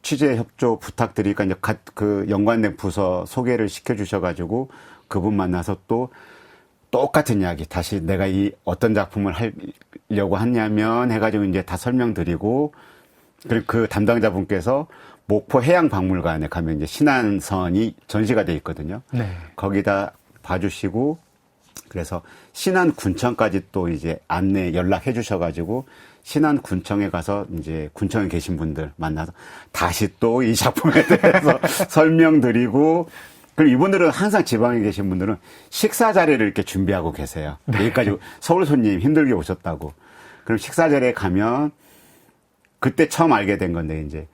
C: 취재 협조 부탁드리니까 이제 그 연관된 부서 소개를 시켜주셔가지고 그분 만나서 또 똑같은 이야기 다시 내가 이 어떤 작품을 하려고 하냐면 해가지고 이제 다 설명드리고 그리고 그 담당자분께서 목포 해양박물관에 가면 이제 신안선이 전시가 돼 있거든요.
B: 네.
C: 거기다 봐주시고 그래서 신안군청까지 또 이제 안내 연락해 주셔가지고 신안군청에 가서 이제 군청에 계신 분들 만나서 다시 또 이 작품에 대해서 설명드리고 그리고 이분들은 항상 지방에 계신 분들은 식사 자리를 이렇게 준비하고 계세요.
B: 네.
C: 여기까지 서울 손님 힘들게 오셨다고. 그럼 식사 자리에 가면 그때 처음 알게 된 건데 이제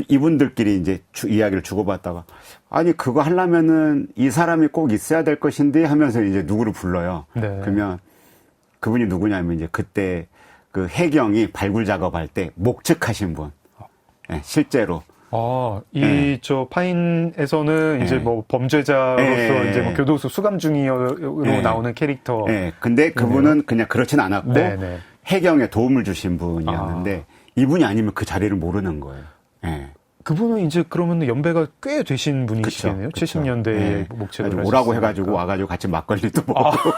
C: 이분들끼리 이제 이야기를 주고받다가 아니 그거 하려면은 이 사람이 꼭 있어야 될 것인데 하면서 이제 누구를 불러요.
B: 네.
C: 그러면 그분이 누구냐면 이제 그때 그 해경이 발굴 작업할 때 목측하신 분. 네, 실제로.
B: 저 파인에서는 이제 뭐 범죄자로서 이제 뭐 교도소 수감 중이로 나오는 캐릭터.
C: 네, 근데 그분은 그냥 그렇진 않았고
B: 네네.
C: 해경에 도움을 주신 분이었는데 이분이 아니면 그 자리를 모르는 거예요. 네.
B: 그분은 이제 그러면 연배가 꽤 되신 분이시겠네요. 70년대에 목책을 하셨으니까.
C: 오라고 해가지고 와가지고 같이 막걸리도 먹고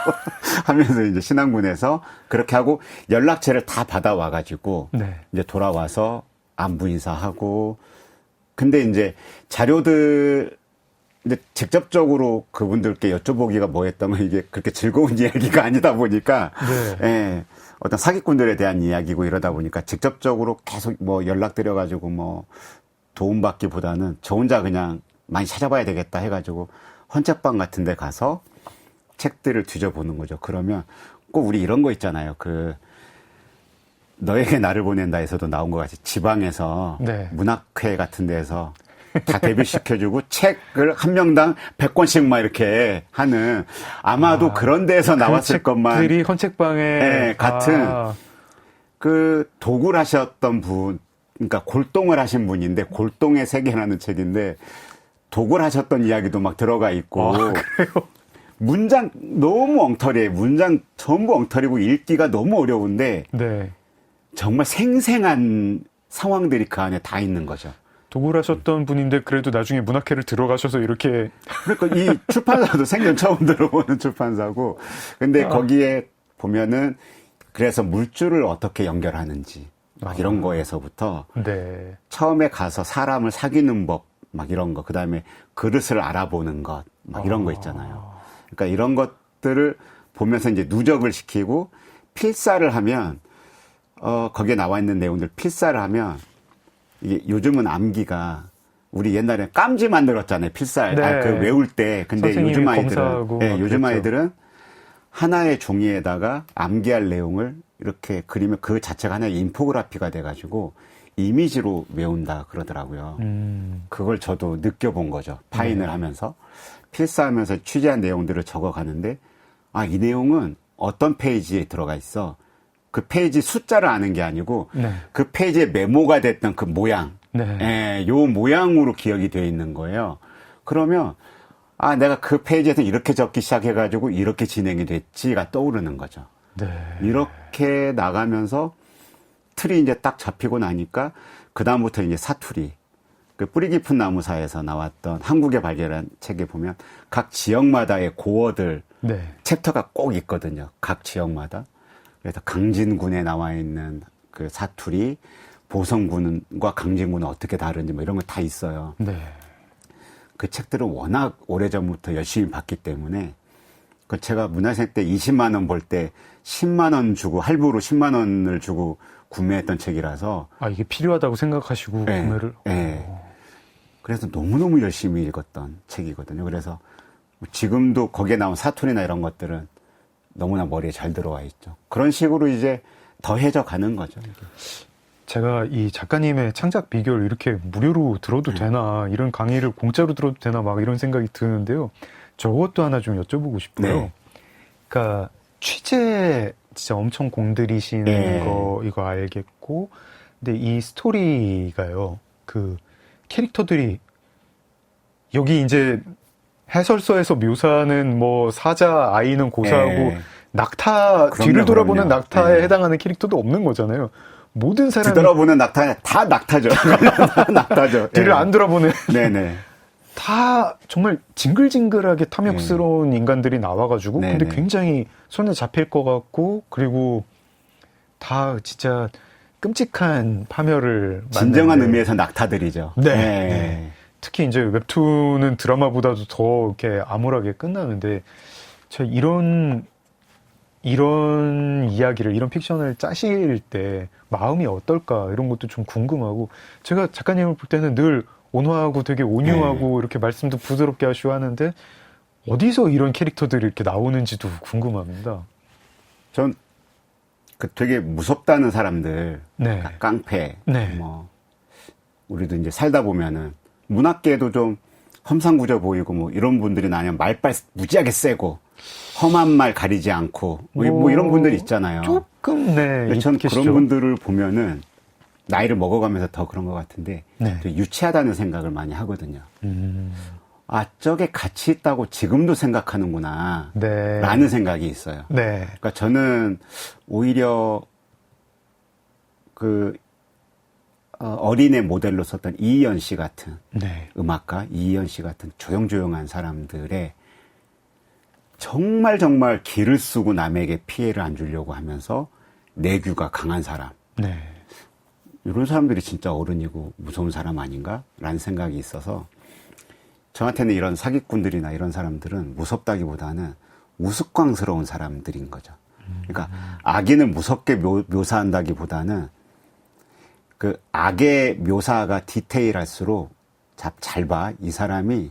C: 하면서 이제 신안군에서 그렇게 하고 연락처를 다 받아와가지고 이제 돌아와서 안부 인사하고 근데 이제 자료들 이제 직접적으로 그분들께 여쭤보기가 뭐했다면 이게 그렇게 즐거운 이야기가 아니다 보니까 어떤 사기꾼들에 대한 이야기고 이러다 보니까 직접적으로 계속 뭐 연락드려가지고 뭐 도움받기보다는 저 혼자 그냥 많이 찾아봐야 되겠다 해가지고 헌책방 같은 데 가서 책들을 뒤져보는 거죠. 그러면 꼭 우리 이런 거 있잖아요. 그 너에게 나를 보낸다에서도 나온 것 같이 지방에서 문학회 같은 데서 다 데뷔시켜주고 책을 한 명당 100권씩 막 이렇게 하는 아마도 그런 데에서 나왔을 것만.
B: 책들이 헌책방에.
C: 네, 같은 그 독을 하셨던 분, 그러니까 골동을 하신 분인데 골동의 세계라는 책인데 독을 하셨던 이야기도 막 들어가 있고.
B: 그래요?
C: 문장 너무 엉터리해. 문장 전부 엉터리고 읽기가 너무 어려운데
B: 네.
C: 정말 생생한 상황들이 그 안에 다 있는 거죠.
B: 독을 하셨던 분인데 그래도 나중에 문학회를 들어가셔서 이렇게.
C: 그러니까 이 출판사도 생전 처음 들어보는 출판사고. 근데 거기에 보면은 그래서 물줄을 어떻게 연결하는지 막 이런 거에서부터
B: 네.
C: 처음에 가서 사람을 사귀는 법 막 이런 거, 그다음에 그릇을 알아보는 것 막 이런 거 있잖아요. 그러니까 이런 것들을 보면서 이제 누적을 시키고 필사를 하면 거기에 나와 있는 내용들 필사를 하면 이게 요즘은 암기가 우리 옛날에 깜지 만들었잖아요. 필사
B: 네.
C: 그 외울 때. 근데 요즘 아이들은 요즘 아이들은 하나의 종이에다가 암기할 내용을 이렇게 그리면 그 자체가 하나의 인포그래피가 돼가지고 이미지로 외운다 그러더라고요. 그걸 저도 느껴본 거죠. 파인을 하면서. 필사하면서 취재한 내용들을 적어가는데 이 내용은 어떤 페이지에 들어가 있어. 그 페이지 숫자를 아는 게 아니고 그 페이지에 메모가 됐던 그 모양. 요 모양으로 기억이 되어 있는 거예요. 그러면 내가 그 페이지에서 이렇게 적기 시작해가지고 이렇게 진행이 됐지가 떠오르는 거죠.
B: 네.
C: 이렇게 나가면서 틀이 이제 딱 잡히고 나니까 그다음부터 이제 사투리. 그 뿌리 깊은 나무사에서 나왔던 한국의 발견한 책에 보면 각 지역마다의 고어들 챕터가 꼭 있거든요. 각 지역마다. 그래서 강진군에 나와 있는 그 사투리, 보성군과 강진군은 어떻게 다른지 뭐 이런 거 다 있어요.
B: 네.
C: 그 책들은 워낙 오래전부터 열심히 봤기 때문에 그 제가 문화생 때 20만 원 벌 때 10만 원 주고 할부로 10만 원을 주고 구매했던 책이라서
B: 이게 필요하다고 생각하시고 구매를.
C: 그래서 너무너무 열심히 읽었던 책이거든요. 그래서 지금도 거기에 나온 사투리나 이런 것들은 너무나 머리에 잘 들어와 있죠. 그런 식으로 이제 더해져 가는 거죠. 이게.
B: 제가 이 작가님의 창작 비결 이렇게 무료로 들어도 되나, 이런 강의를 공짜로 들어도 되나 막 이런 생각이 드는데요. 저것도 하나 좀 여쭤보고 싶어요. 그러니까 취재 진짜 엄청 공들이시는 거 이거 알겠고, 근데 이 스토리가요, 그 캐릭터들이 여기 이제 해설서에서 묘사하는 뭐 사자 아이는 고사하고 낙타 뒤를 돌아보는 낙타에 해당하는 캐릭터도 없는 거잖아요. 모든 사람이
C: 뒤돌아보는 낙타 다 낙타죠. 다 낙타죠.
B: 뒤를 안 돌아보는.
C: 네네.
B: 다 정말 징글징글하게 탐욕스러운 인간들이 나와가지고 근데 굉장히 손에 잡힐 것 같고, 그리고 다 진짜 끔찍한 파멸을
C: 진정한 의미에서 낙타들이죠.
B: 네. 특히 이제 웹툰은 드라마보다도 더 이렇게 암울하게 끝나는데, 제가 이런 이야기를, 이런 픽션을 짜실 때 마음이 어떨까 이런 것도 좀 궁금하고, 제가 작가님을 볼 때는 늘 온화하고 되게 온유하고 이렇게 말씀도 부드럽게 하시고 하는데 어디서 이런 캐릭터들이 이렇게 나오는지도 궁금합니다.
C: 전 그 되게 무섭다는 사람들, 깡패, 뭐 우리도 이제 살다 보면은 문학계도 좀 험상궂어 보이고 뭐 이런 분들이 아니면 말빨 무지하게 세고 험한 말 가리지 않고 뭐 이런 분들이 있잖아요.
B: 조금
C: 전 그런 분들을 보면은 나이를 먹어가면서 더 그런 것 같은데 유치하다는 생각을 많이 하거든요. 저게 가치 있다고 지금도 생각하는구나 라는 생각이 있어요. 그러니까 저는 오히려 그 어린애 모델로 썼던 이희연 씨 같은 음악가, 이희연 씨 같은 조용조용한 사람들의 정말 길을 쓰고 남에게 피해를 안 주려고 하면서 내규가 강한 사람. 이런 사람들이 진짜 어른이고 무서운 사람 아닌가라는 생각이 있어서 저한테는 이런 사기꾼들이나 이런 사람들은 무섭다기보다는 우스꽝스러운 사람들인 거죠. 그러니까 악인을 무섭게 묘사한다기보다는 그 악의 묘사가 디테일할수록 잘 봐. 이 사람이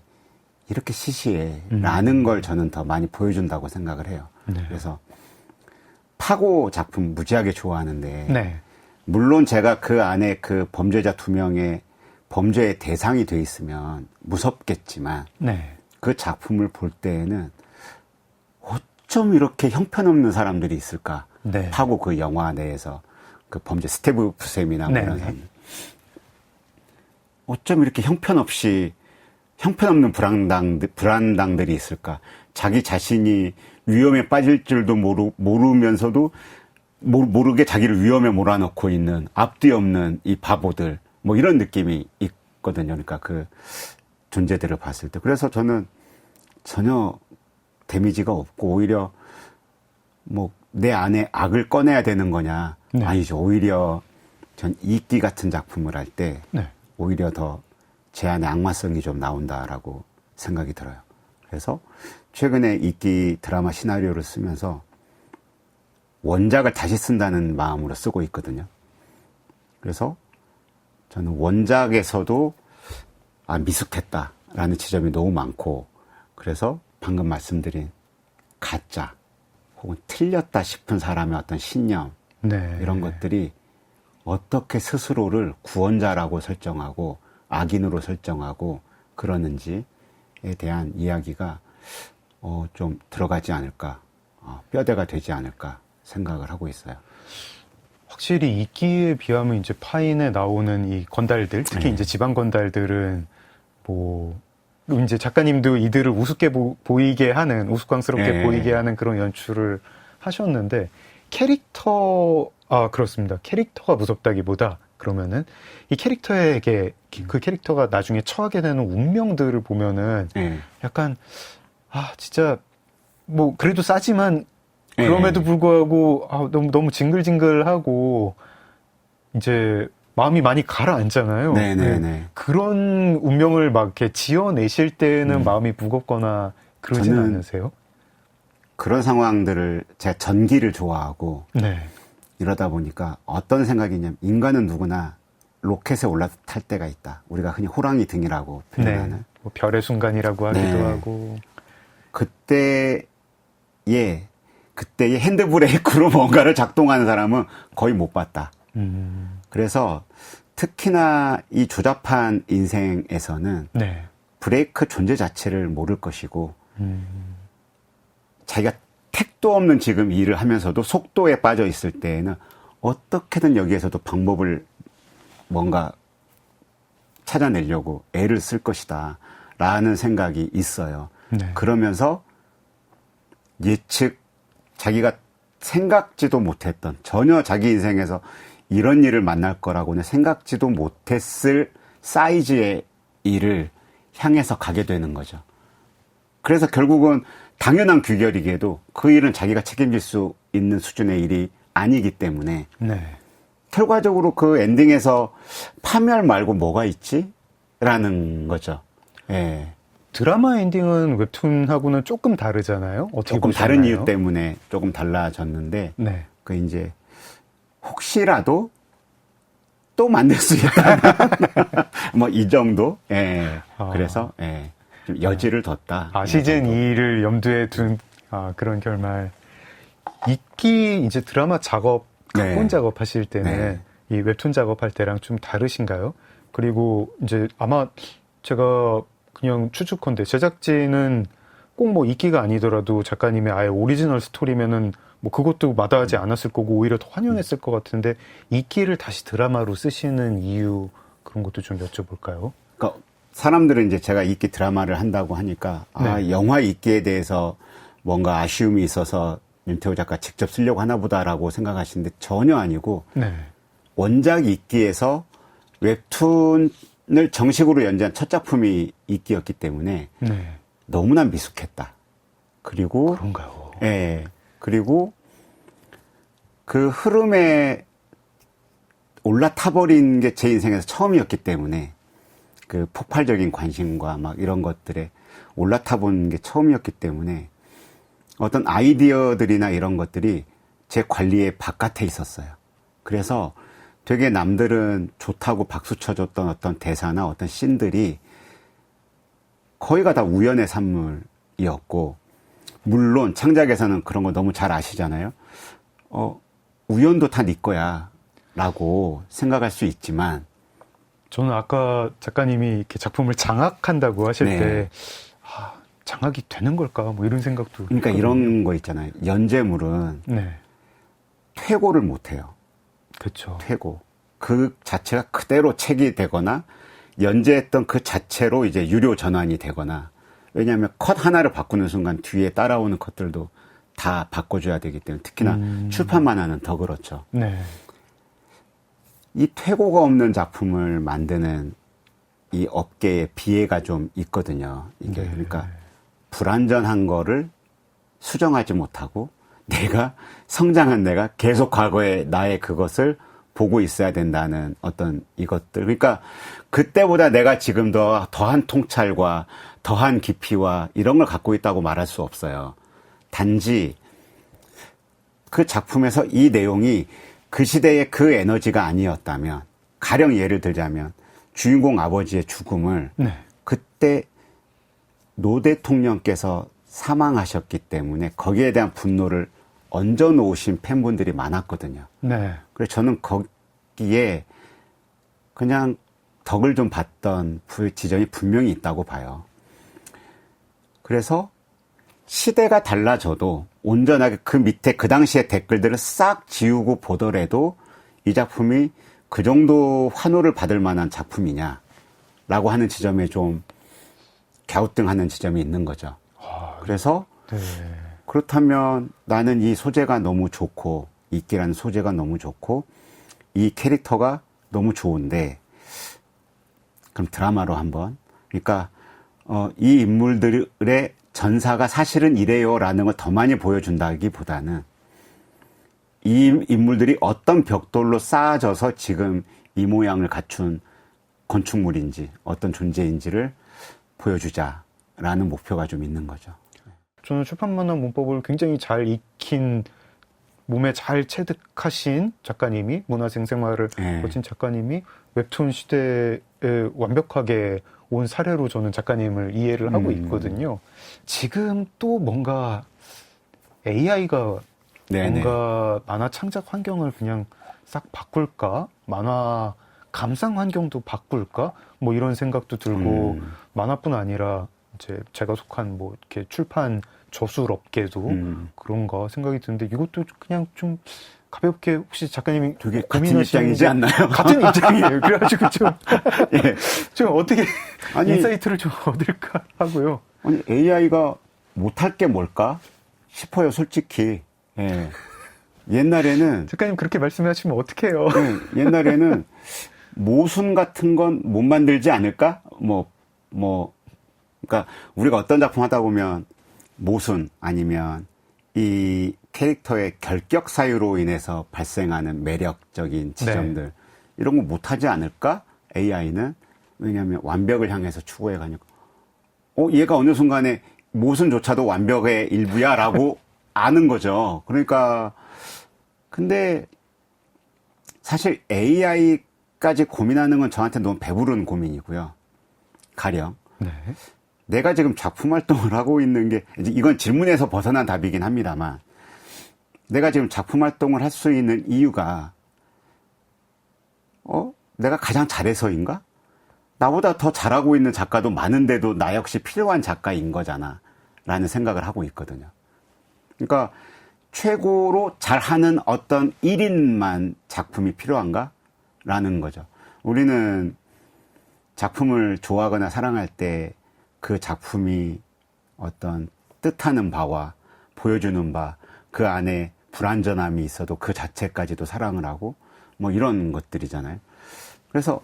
C: 이렇게 시시해. 라는 걸 저는 더 많이 보여준다고 생각을 해요. 그래서 파고 작품 무지하게 좋아하는데 물론 제가 그 안에 그 범죄자 2명의 범죄의 대상이 돼 있으면 무섭겠지만
B: 네.
C: 그 작품을 볼 때에는 어쩜 이렇게 형편없는 사람들이 있을까
B: 네.
C: 하고 그 영화 내에서 그 범죄 스테브 부셈이나 뭐
B: 네.
C: 이런 사람 어쩜 이렇게 형편없는 불안당들이 있을까. 자기 자신이 위험에 빠질 줄도 모르면서도 모르게 자기를 위험에 몰아넣고 있는 앞뒤 없는 이 바보들 뭐 이런 느낌이 있거든요. 그러니까 그 존재들을 봤을 때. 그래서 저는 전혀 데미지가 없고 오히려 뭐 내 안에 악을 꺼내야 되는 거냐.
B: 네.
C: 아니죠. 오히려 전 이끼 같은 작품을 할 때
B: 네.
C: 오히려 더 제 안에 악마성이 좀 나온다라고 생각이 들어요. 그래서 최근에 이끼 드라마 시나리오를 쓰면서 원작을 다시 쓴다는 마음으로 쓰고 있거든요. 그래서 저는 원작에서도 미숙했다라는 지점이 너무 많고 그래서 방금 말씀드린 가짜 혹은 틀렸다 싶은 사람의 어떤 신념
B: 네.
C: 이런 것들이 어떻게 스스로를 구원자라고 설정하고 악인으로 설정하고 그러는지에 대한 이야기가 좀 들어가지 않을까 뼈대가 되지 않을까 생각을 하고 있어요.
B: 확실히 이끼에 비하면 이제 파인에 나오는 이 건달들, 특히
C: 네.
B: 이제 지방 건달들은 뭐 이제 작가님도 이들을 우습게 보이게 하는 우스꽝스럽게
C: 네.
B: 보이게 하는 그런 연출을 하셨는데 그렇습니다. 캐릭터가 무섭다기보다 그러면은 이 캐릭터에게 그 캐릭터가 나중에 처하게 되는 운명들을 보면은
C: 네.
B: 약간 진짜 뭐 그래도 싸지만 그럼에도 불구하고 너무 징글징글하고 이제 마음이 많이 가라앉잖아요.
C: 네네네.
B: 네. 그런 운명을 막 이렇게 지어내실 때는 마음이 무겁거나 그러진 않으세요?
C: 그런 상황들을 제가 전기를 좋아하고
B: 네.
C: 이러다 보니까 어떤 생각이냐면 인간은 누구나 로켓에 올라탈 때가 있다. 우리가 흔히 호랑이 등이라고 표현하는.
B: 네. 뭐 별의 순간이라고 하기도
C: 네.
B: 하고.
C: 그때의 핸드브레이크로 뭔가를 작동하는 사람은 거의 못 봤다. 그래서 특히나 이 조잡한 인생에서는
B: 네.
C: 브레이크 존재 자체를 모를 것이고 자기가 택도 없는 지금 일을 하면서도 속도에 빠져 있을 때에는 어떻게든 여기에서도 방법을 뭔가 찾아내려고 애를 쓸 것이다 라는 생각이 있어요.
B: 네.
C: 그러면서 자기가 생각지도 못했던 전혀 자기 인생에서 이런 일을 만날 거라고는 생각지도 못했을 사이즈의 일을 향해서 가게 되는 거죠. 그래서 결국은 당연한 규결이게도 그 일은 자기가 책임질 수 있는 수준의 일이 아니기 때문에
B: 네.
C: 결과적으로 그 엔딩에서 파멸 말고 뭐가 있지? 라는 거죠. 예.
B: 드라마 엔딩은 웹툰하고는 조금 다르잖아요. 어떻게
C: 조금
B: 보셨나요?
C: 다른 이유 때문에 조금 달라졌는데
B: 네.
C: 그 이제 혹시라도 또 만들 수 있다. 뭐 이 정도. 예. 그래서 좀 여지를 뒀다.
B: 시즌 2를 염두에 둔 그런 결말. 이끼 이제 드라마 작업, 각본 작업하실 때는 이 웹툰 작업할 때랑 좀 다르신가요? 그리고 이제 아마 제가 그냥 추측컨대 제작진은 꼭 뭐 이끼가 아니더라도 작가님의 아예 오리지널 스토리면은 뭐 그것도 마다하지 않았을 거고 오히려 더 환영했을 것 같은데 이끼를 다시 드라마로 쓰시는 이유 그런 것도 좀 여쭤볼까요?
C: 그러니까 사람들은 이제 제가 이끼 드라마를 한다고 하니까 영화 이끼에 대해서 뭔가 아쉬움이 있어서 윤태호 작가 직접 쓰려고 하나 보다라고 생각하시는데 전혀 아니고 원작 이끼에서 웹툰을 정식으로 연재한 첫 작품이 이끼였기 때문에 너무나 미숙했다. 그리고
B: 그런가요?
C: 예. 그리고 그 흐름에 올라타버린 게 제 인생에서 처음이었기 때문에 그 폭발적인 관심과 막 이런 것들에 올라타본 게 처음이었기 때문에 어떤 아이디어들이나 이런 것들이 제 관리의 바깥에 있었어요. 그래서 되게 남들은 좋다고 박수 쳐줬던 어떤 대사나 어떤 씬들이 거의가 다 우연의 산물이었고, 물론 창작에서는 그런 거 너무 잘 아시잖아요. 우연도 다 네 거야 라고 생각할 수 있지만
B: 저는 아까 작가님이 이렇게 작품을 장악한다고 하실
C: 네.
B: 때, 장악이 되는 걸까? 뭐 이런 생각도.
C: 그러니까
B: 했거든요.
C: 이런 거 있잖아요. 연재물은
B: 네.
C: 퇴고를 못 해요.
B: 그렇죠.
C: 퇴고. 그 자체가 그대로 책이 되거나 연재했던 그 자체로 이제 유료 전환이 되거나, 왜냐하면 컷 하나를 바꾸는 순간 뒤에 따라오는 컷들도 다 바꿔줘야 되기 때문에, 특히나 출판 만화는 더 그렇죠.
B: 네.
C: 이 퇴고가 없는 작품을 만드는 이 업계의 비애가 좀 있거든요. 이게
B: 네.
C: 그러니까 불완전한 거를 수정하지 못하고 내가 성장한 내가 계속 과거의 나의 그것을 보고 있어야 된다는 어떤 이것들. 그러니까 그때보다 내가 지금 더한 통찰과 더한 깊이와 이런 걸 갖고 있다고 말할 수 없어요. 단지 그 작품에서 이 내용이 그 시대의 그 에너지가 아니었다면, 가령 예를 들자면 주인공 아버지의 죽음을
B: 네.
C: 그때 노 대통령께서 사망하셨기 때문에 거기에 대한 분노를 얹어 놓으신 팬분들이 많았거든요.
B: 네.
C: 그래서 저는 거기에 그냥 덕을 좀 봤던 지점이 분명히 있다고 봐요. 그래서 시대가 달라져도 온전하게 그 밑에 그 당시의 댓글들을 싹 지우고 보더라도 이 작품이 그 정도 환호를 받을 만한 작품이냐라고 하는 지점에 좀 갸우뚱하는 지점이 있는 거죠. 그래서
B: 네.
C: 그렇다면 나는 이 소재가 너무 좋고, 이끼라는 소재가 너무 좋고, 이 캐릭터가 너무 좋은데, 그럼 드라마로 한번, 그러니까 이 인물들의 전사가 사실은 이래요라는 걸 더 많이 보여준다기보다는 이 인물들이 어떤 벽돌로 쌓아져서 지금 이 모양을 갖춘 건축물인지 어떤 존재인지를 보여주자라는 목표가 좀 있는 거죠.
B: 저는 출판만화 문법을 굉장히 잘 익힌, 몸에 잘 체득하신 작가님이, 문화생생활을 거친 작가님이 웹툰 시대에 완벽하게 온 사례로 저는 작가님을 이해를 하고 있거든요. 지금 또 뭔가 AI가 뭔가 만화 창작 환경을 그냥 싹 바꿀까? 만화 감상 환경도 바꿀까? 뭐 이런 생각도 들고, 만화뿐 아니라 이제 제가 속한 뭐 이렇게 출판 저술업계도 그런가 생각이 드는데, 이것도 그냥 좀 가볍게, 혹시 작가님이
C: 되게 같은 입장이지 않나요?
B: 같은 입장이에요. 그래가지고 좀,
C: 예.
B: 좀 어떻게
C: 아니,
B: 인사이트를 좀 얻을까 하고요.
C: 아니, AI가 못할 게 뭘까 싶어요, 솔직히. 예. 옛날에는
B: 작가님 그렇게 말씀하시면 어떡해요.
C: 예, 옛날에는 모순 같은 건 못 만들지 않을까? 그러니까 우리가 어떤 작품 하다 보면 모순 아니면 이 캐릭터의 결격 사유로 인해서 발생하는 매력적인 지점들, 이런 거 못하지 않을까? AI는. 왜냐하면 완벽을 향해서 추구해가니까 얘가 어느 순간에 모순조차도 완벽의 일부야 라고 아는 거죠. 그러니까 근데 사실 AI까지 고민하는 건 저한테 너무 배부른 고민이고요. 가령 내가 지금 작품 활동을 하고 있는 게, 이건 질문에서 벗어난 답이긴 합니다만, 내가 지금 작품 활동을 할 수 있는 이유가 내가 가장 잘해서인가? 나보다 더 잘하고 있는 작가도 많은데도 나 역시 필요한 작가인 거잖아 라는 생각을 하고 있거든요. 그러니까 최고로 잘하는 어떤 1인만 작품이 필요한가? 라는 거죠. 우리는 작품을 좋아하거나 사랑할 때 그 작품이 어떤 뜻하는 바와 보여주는 바, 그 안에 불완전함이 있어도 그 자체까지도 사랑을 하고 뭐 이런 것들이잖아요. 그래서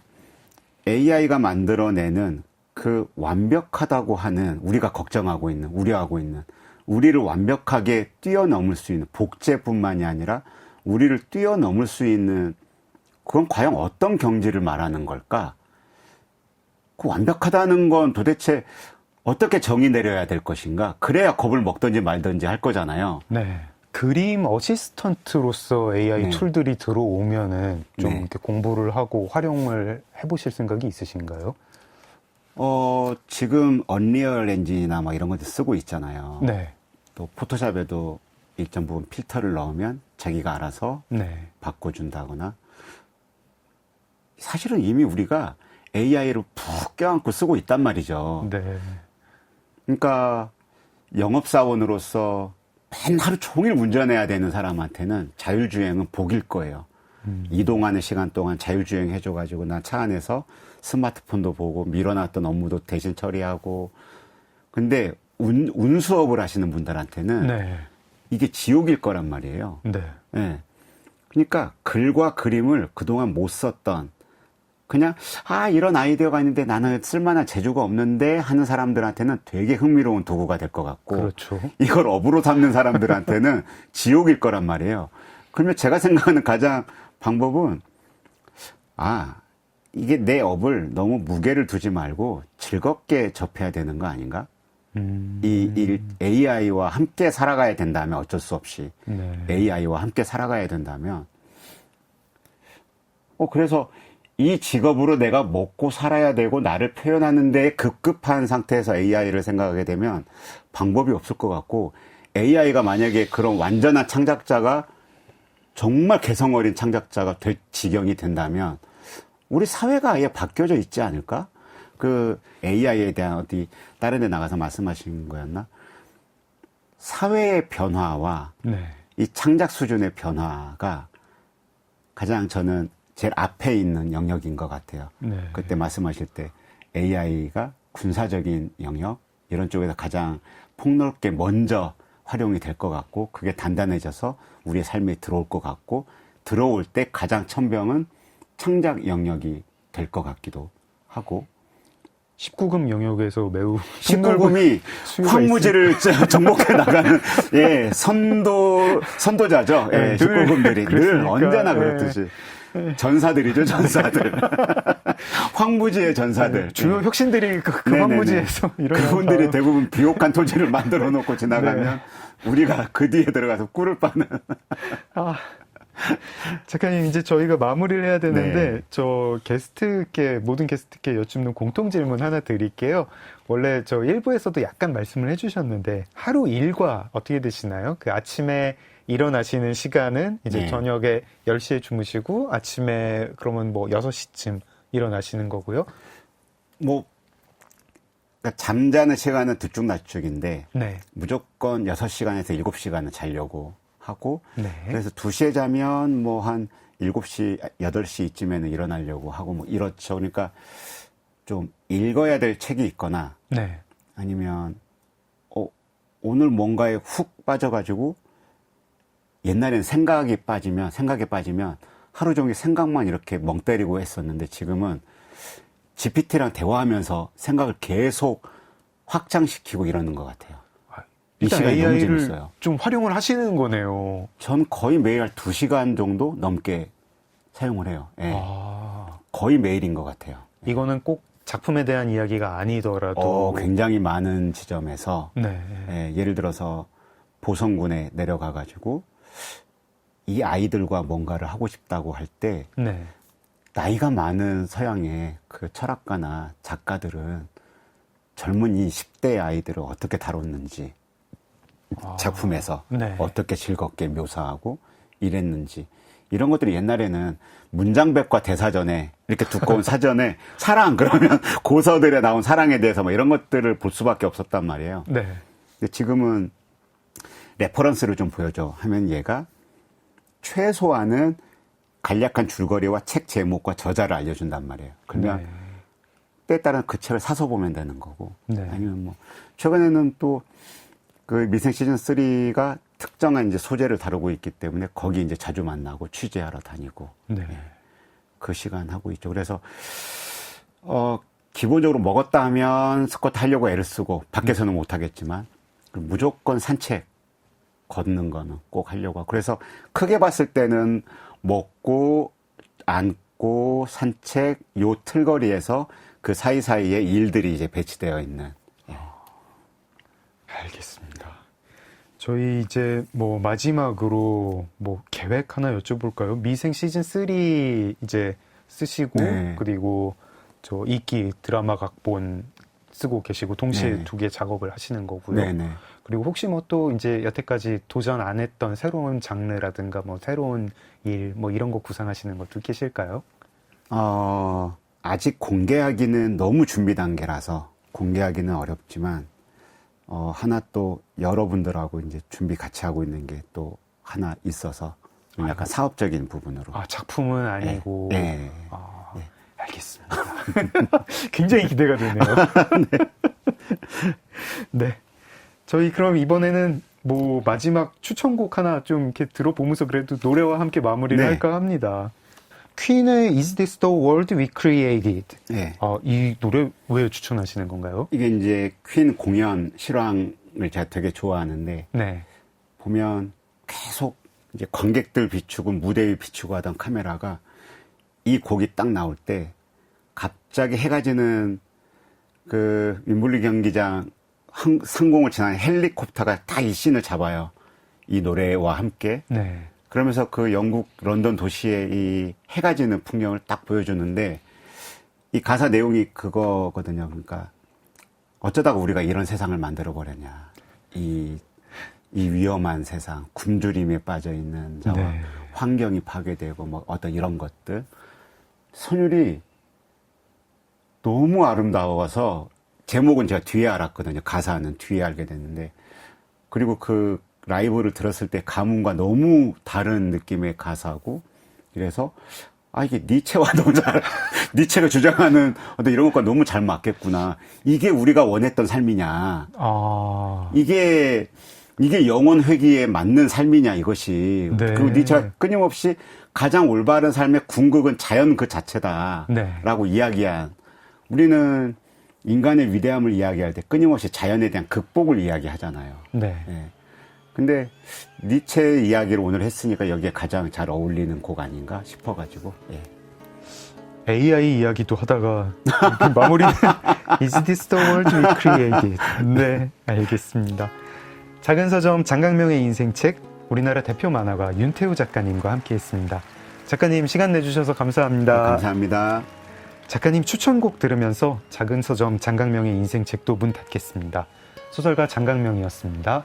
C: AI가 만들어내는 그 완벽하다고 하는, 우리가 걱정하고 있는, 우려하고 있는, 우리를 완벽하게 뛰어넘을 수 있는, 복제뿐만이 아니라 우리를 뛰어넘을 수 있는, 그건 과연 어떤 경지를 말하는 걸까? 그 완벽하다는 건 도대체 어떻게 정의 내려야 될 것인가? 그래야 겁을 먹든지 말든지 할 거잖아요.
B: 네. 그림 어시스턴트로서 AI 툴들이 들어오면은 좀 이렇게 공부를 하고 활용을 해보실 생각이 있으신가요?
C: 지금 언리얼 엔진이나 막 이런 것들 쓰고 있잖아요.
B: 네.
C: 또 포토샵에도 일정 부분 필터를 넣으면 자기가 알아서 바꿔준다거나. 사실은 이미 우리가 AI를 푹 껴안고 쓰고 있단 말이죠.
B: 네.
C: 그러니까 영업사원으로서 맨 하루 종일 운전해야 되는 사람한테는 자율주행은 복일 거예요. 이동하는 시간 동안 자율주행 해줘가지고 난 차 안에서 스마트폰도 보고 밀어놨던 업무도 대신 처리하고. 근데 운수업을 하시는 분들한테는
B: 네.
C: 이게 지옥일 거란 말이에요.
B: 네.
C: 네. 그러니까 글과 그림을 그동안 못 썼던 그냥 이런 아이디어가 있는데 나는 쓸만한 재주가 없는데 하는 사람들한테는 되게 흥미로운 도구가 될 것 같고
B: 그렇죠.
C: 이걸 업으로 삼는 사람들한테는 지옥일 거란 말이에요. 그러면 제가 생각하는 가장 방법은 이게 내 업을 너무 무게를 두지 말고 즐겁게 접해야 되는 거 아닌가? 이 AI와 함께 살아가야 된다면 어쩔 수 없이
B: 네.
C: AI와 함께 살아가야 된다면 그래서 이 직업으로 내가 먹고 살아야 되고 나를 표현하는 데 급급한 상태에서 AI를 생각하게 되면 방법이 없을 것 같고 AI가 만약에 그런 완전한 창작자가 정말 개성 어린 창작자가 될 지경이 된다면 우리 사회가 아예 바뀌어져 있지 않을까? 그 AI에 대한 어디 다른 데 나가서 말씀하신 거였나? 사회의 변화와
B: 네.
C: 이 창작 수준의 변화가 가장 저는 제일 앞에 있는 영역인 것 같아요.
B: 네.
C: 그때 말씀하실 때 AI가 군사적인 영역 이런 쪽에서 가장 폭넓게 먼저 활용이 될 것 같고 그게 단단해져서 우리의 삶에 들어올 것 같고 들어올 때 가장 천병은 창작 영역이 될 것 같기도 하고
B: 19금 영역에서 매우
C: 19금이 황무지를 정복해 나가는 선도자죠. 예, 19금들이 늘 언제나 그렇듯이 전사들이죠, 전사들. 황무지의 전사들.
B: 주요 혁신들이 그 황무지에서 일어나서
C: 그분들이 대부분 비옥한 토지를 만들어 놓고 지나가면 우리가 그 뒤에 들어가서 꿀을 빠는.
B: 작가님, 이제 저희가 마무리를 해야 되는데, 저 모든 게스트께 여쭙는 공통 질문 하나 드릴게요. 원래 저 1부에서도 약간 말씀을 해주셨는데, 하루 일과 어떻게 되시나요? 그 아침에 일어나시는 시간은 이제 저녁에 10시에 주무시고, 아침에 그러면 6시쯤 일어나시는 거고요.
C: 그러니까 잠자는 시간은 들쭉날쭉인데,
B: 네.
C: 무조건 6시간에서 7시간은 자려고 하고 그래서 2시에 자면 한 7시, 8시 이쯤에는 일어나려고 하고 이렇죠. 그러니까 좀 읽어야 될 책이 있거나 아니면 오늘 뭔가에 훅 빠져가지고 옛날에는 생각에 빠지면 하루 종일 생각만 이렇게 멍 때리고 했었는데 지금은 GPT랑 대화하면서 생각을 계속 확장시키고 이러는 것 같아요. 이 시간이 너무 재밌어요.
B: 좀 활용을 하시는 거네요.
C: 전 거의 매일 2시간 정도 넘게 사용을 해요. 거의 매일인 것 같아요.
B: 이거는 꼭 작품에 대한 이야기가 아니더라도
C: 굉장히 많은 지점에서 예를 들어서 보성군에 내려가가지고 이 아이들과 뭔가를 하고 싶다고 할 때 나이가 많은 서양의 그 철학가나 작가들은 젊은 이 10대 아이들을 어떻게 다뤘는지 작품에서 어떻게 즐겁게 묘사하고 이랬는지 이런 것들이 옛날에는 문장백과 대사전에 이렇게 두꺼운 사전에 사랑 그러면 고서들에 나온 사랑에 대해서 이런 것들을 볼 수밖에 없었단 말이에요. 근데 지금은 레퍼런스를 좀 보여줘 하면 얘가 최소한은 간략한 줄거리와 책 제목과 저자를 알려준단 말이에요. 그러면 때에 따라 그 책을 사서 보면 되는 거고 아니면 최근에는 또 그 미생 시즌 3가 특정한 이제 소재를 다루고 있기 때문에 거기 이제 자주 만나고 취재하러 다니고 그 시간 하고 있죠. 그래서 기본적으로 먹었다 하면 스쿼트 하려고 애를 쓰고 밖에서는 못 하겠지만 무조건 산책 걷는 거는 꼭 하려고 하고 그래서 크게 봤을 때는 먹고 앉고 산책 요 틀거리에서 그 사이사이에 일들이 이제 배치되어 있는.
B: 알겠습니다. 저희 이제 마지막으로 계획 하나 여쭤볼까요? 미생 시즌 3 이제 쓰시고 그리고 저 2기 드라마 각본 쓰고 계시고 동시에 2개 작업을 하시는 거고요. 그리고 혹시 또 이제 여태까지 도전 안 했던 새로운 장르라든가 새로운 일 이런 거 구상하시는 것도 계실까요?
C: 아직 공개하기는 너무 준비 단계라서 공개하기는 어렵지만 하나 또 여러분들하고 이제 준비 같이 하고 있는 게 또 하나 있어서 좀 약간 사업적인 부분으로.
B: 작품은 아니고.
C: 네.
B: 네. 알겠습니다. 굉장히 기대가 되네요. 네. 저희 그럼 이번에는 뭐 마지막 추천곡 하나 좀 이렇게 들어보면서 그래도 노래와 함께 마무리를 할까 합니다. 퀸의 Is This the World We Created?
C: 네.
B: 이 노래 왜 추천하시는 건가요?
C: 이게 이제 퀸 공연 실황을 제가 되게 좋아하는데
B: 네.
C: 보면 계속 이제 관객들 비추고 무대 위 비추고 하던 카메라가 이 곡이 딱 나올 때 갑자기 해가 지는 그 윈블리 경기장 상공을 지나는 헬리콥터가 다 이 씬을 잡아요. 이 노래와 함께.
B: 네.
C: 그러면서 그 영국 런던 도시의 이 해가 지는 풍경을 딱 보여주는데 이 가사 내용이 그거거든요. 그러니까 어쩌다가 우리가 이런 세상을 만들어 버렸냐. 이 위험한 세상, 굶주림에 빠져 있는 자와
B: 네.
C: 환경이 파괴되고 뭐 어떤 이런 것들. 선율이 너무 아름다워서 제목은 제가 뒤에 알았거든요. 가사는 뒤에 알게 됐는데 그리고 그 라이브를 들었을 때 가문과 너무 다른 느낌의 가사고 이래서 이게 니체와 너무 니체가 주장하는 어떤 이런 것과 너무 잘 맞겠구나. 이게 우리가 원했던 삶이냐. 이게 영혼 회귀에 맞는 삶이냐 이것이.
B: 네.
C: 그리고 니체가 끊임없이 가장 올바른 삶의 궁극은 자연 그 자체다라고
B: 네.
C: 이야기한 우리는 인간의 위대함을 이야기할 때 끊임없이 자연에 대한 극복을 이야기하잖아요.
B: 네.
C: 예. 근데 니체 이야기를 오늘 했으니까 여기에 가장 잘 어울리는 곡 아닌가 싶어가지고. 예.
B: AI 이야기도 하다가 마무리는 Is this the world we created? 네, 알겠습니다. 작은 서점 장강명의 인생책 우리나라 대표 만화가 윤태우 작가님과 함께했습니다. 작가님 시간 내주셔서 감사합니다.
C: 감사합니다.
B: 작가님 추천곡 들으면서 작은 서점 장강명의 인생책도 문 닫겠습니다. 소설가 장강명이었습니다.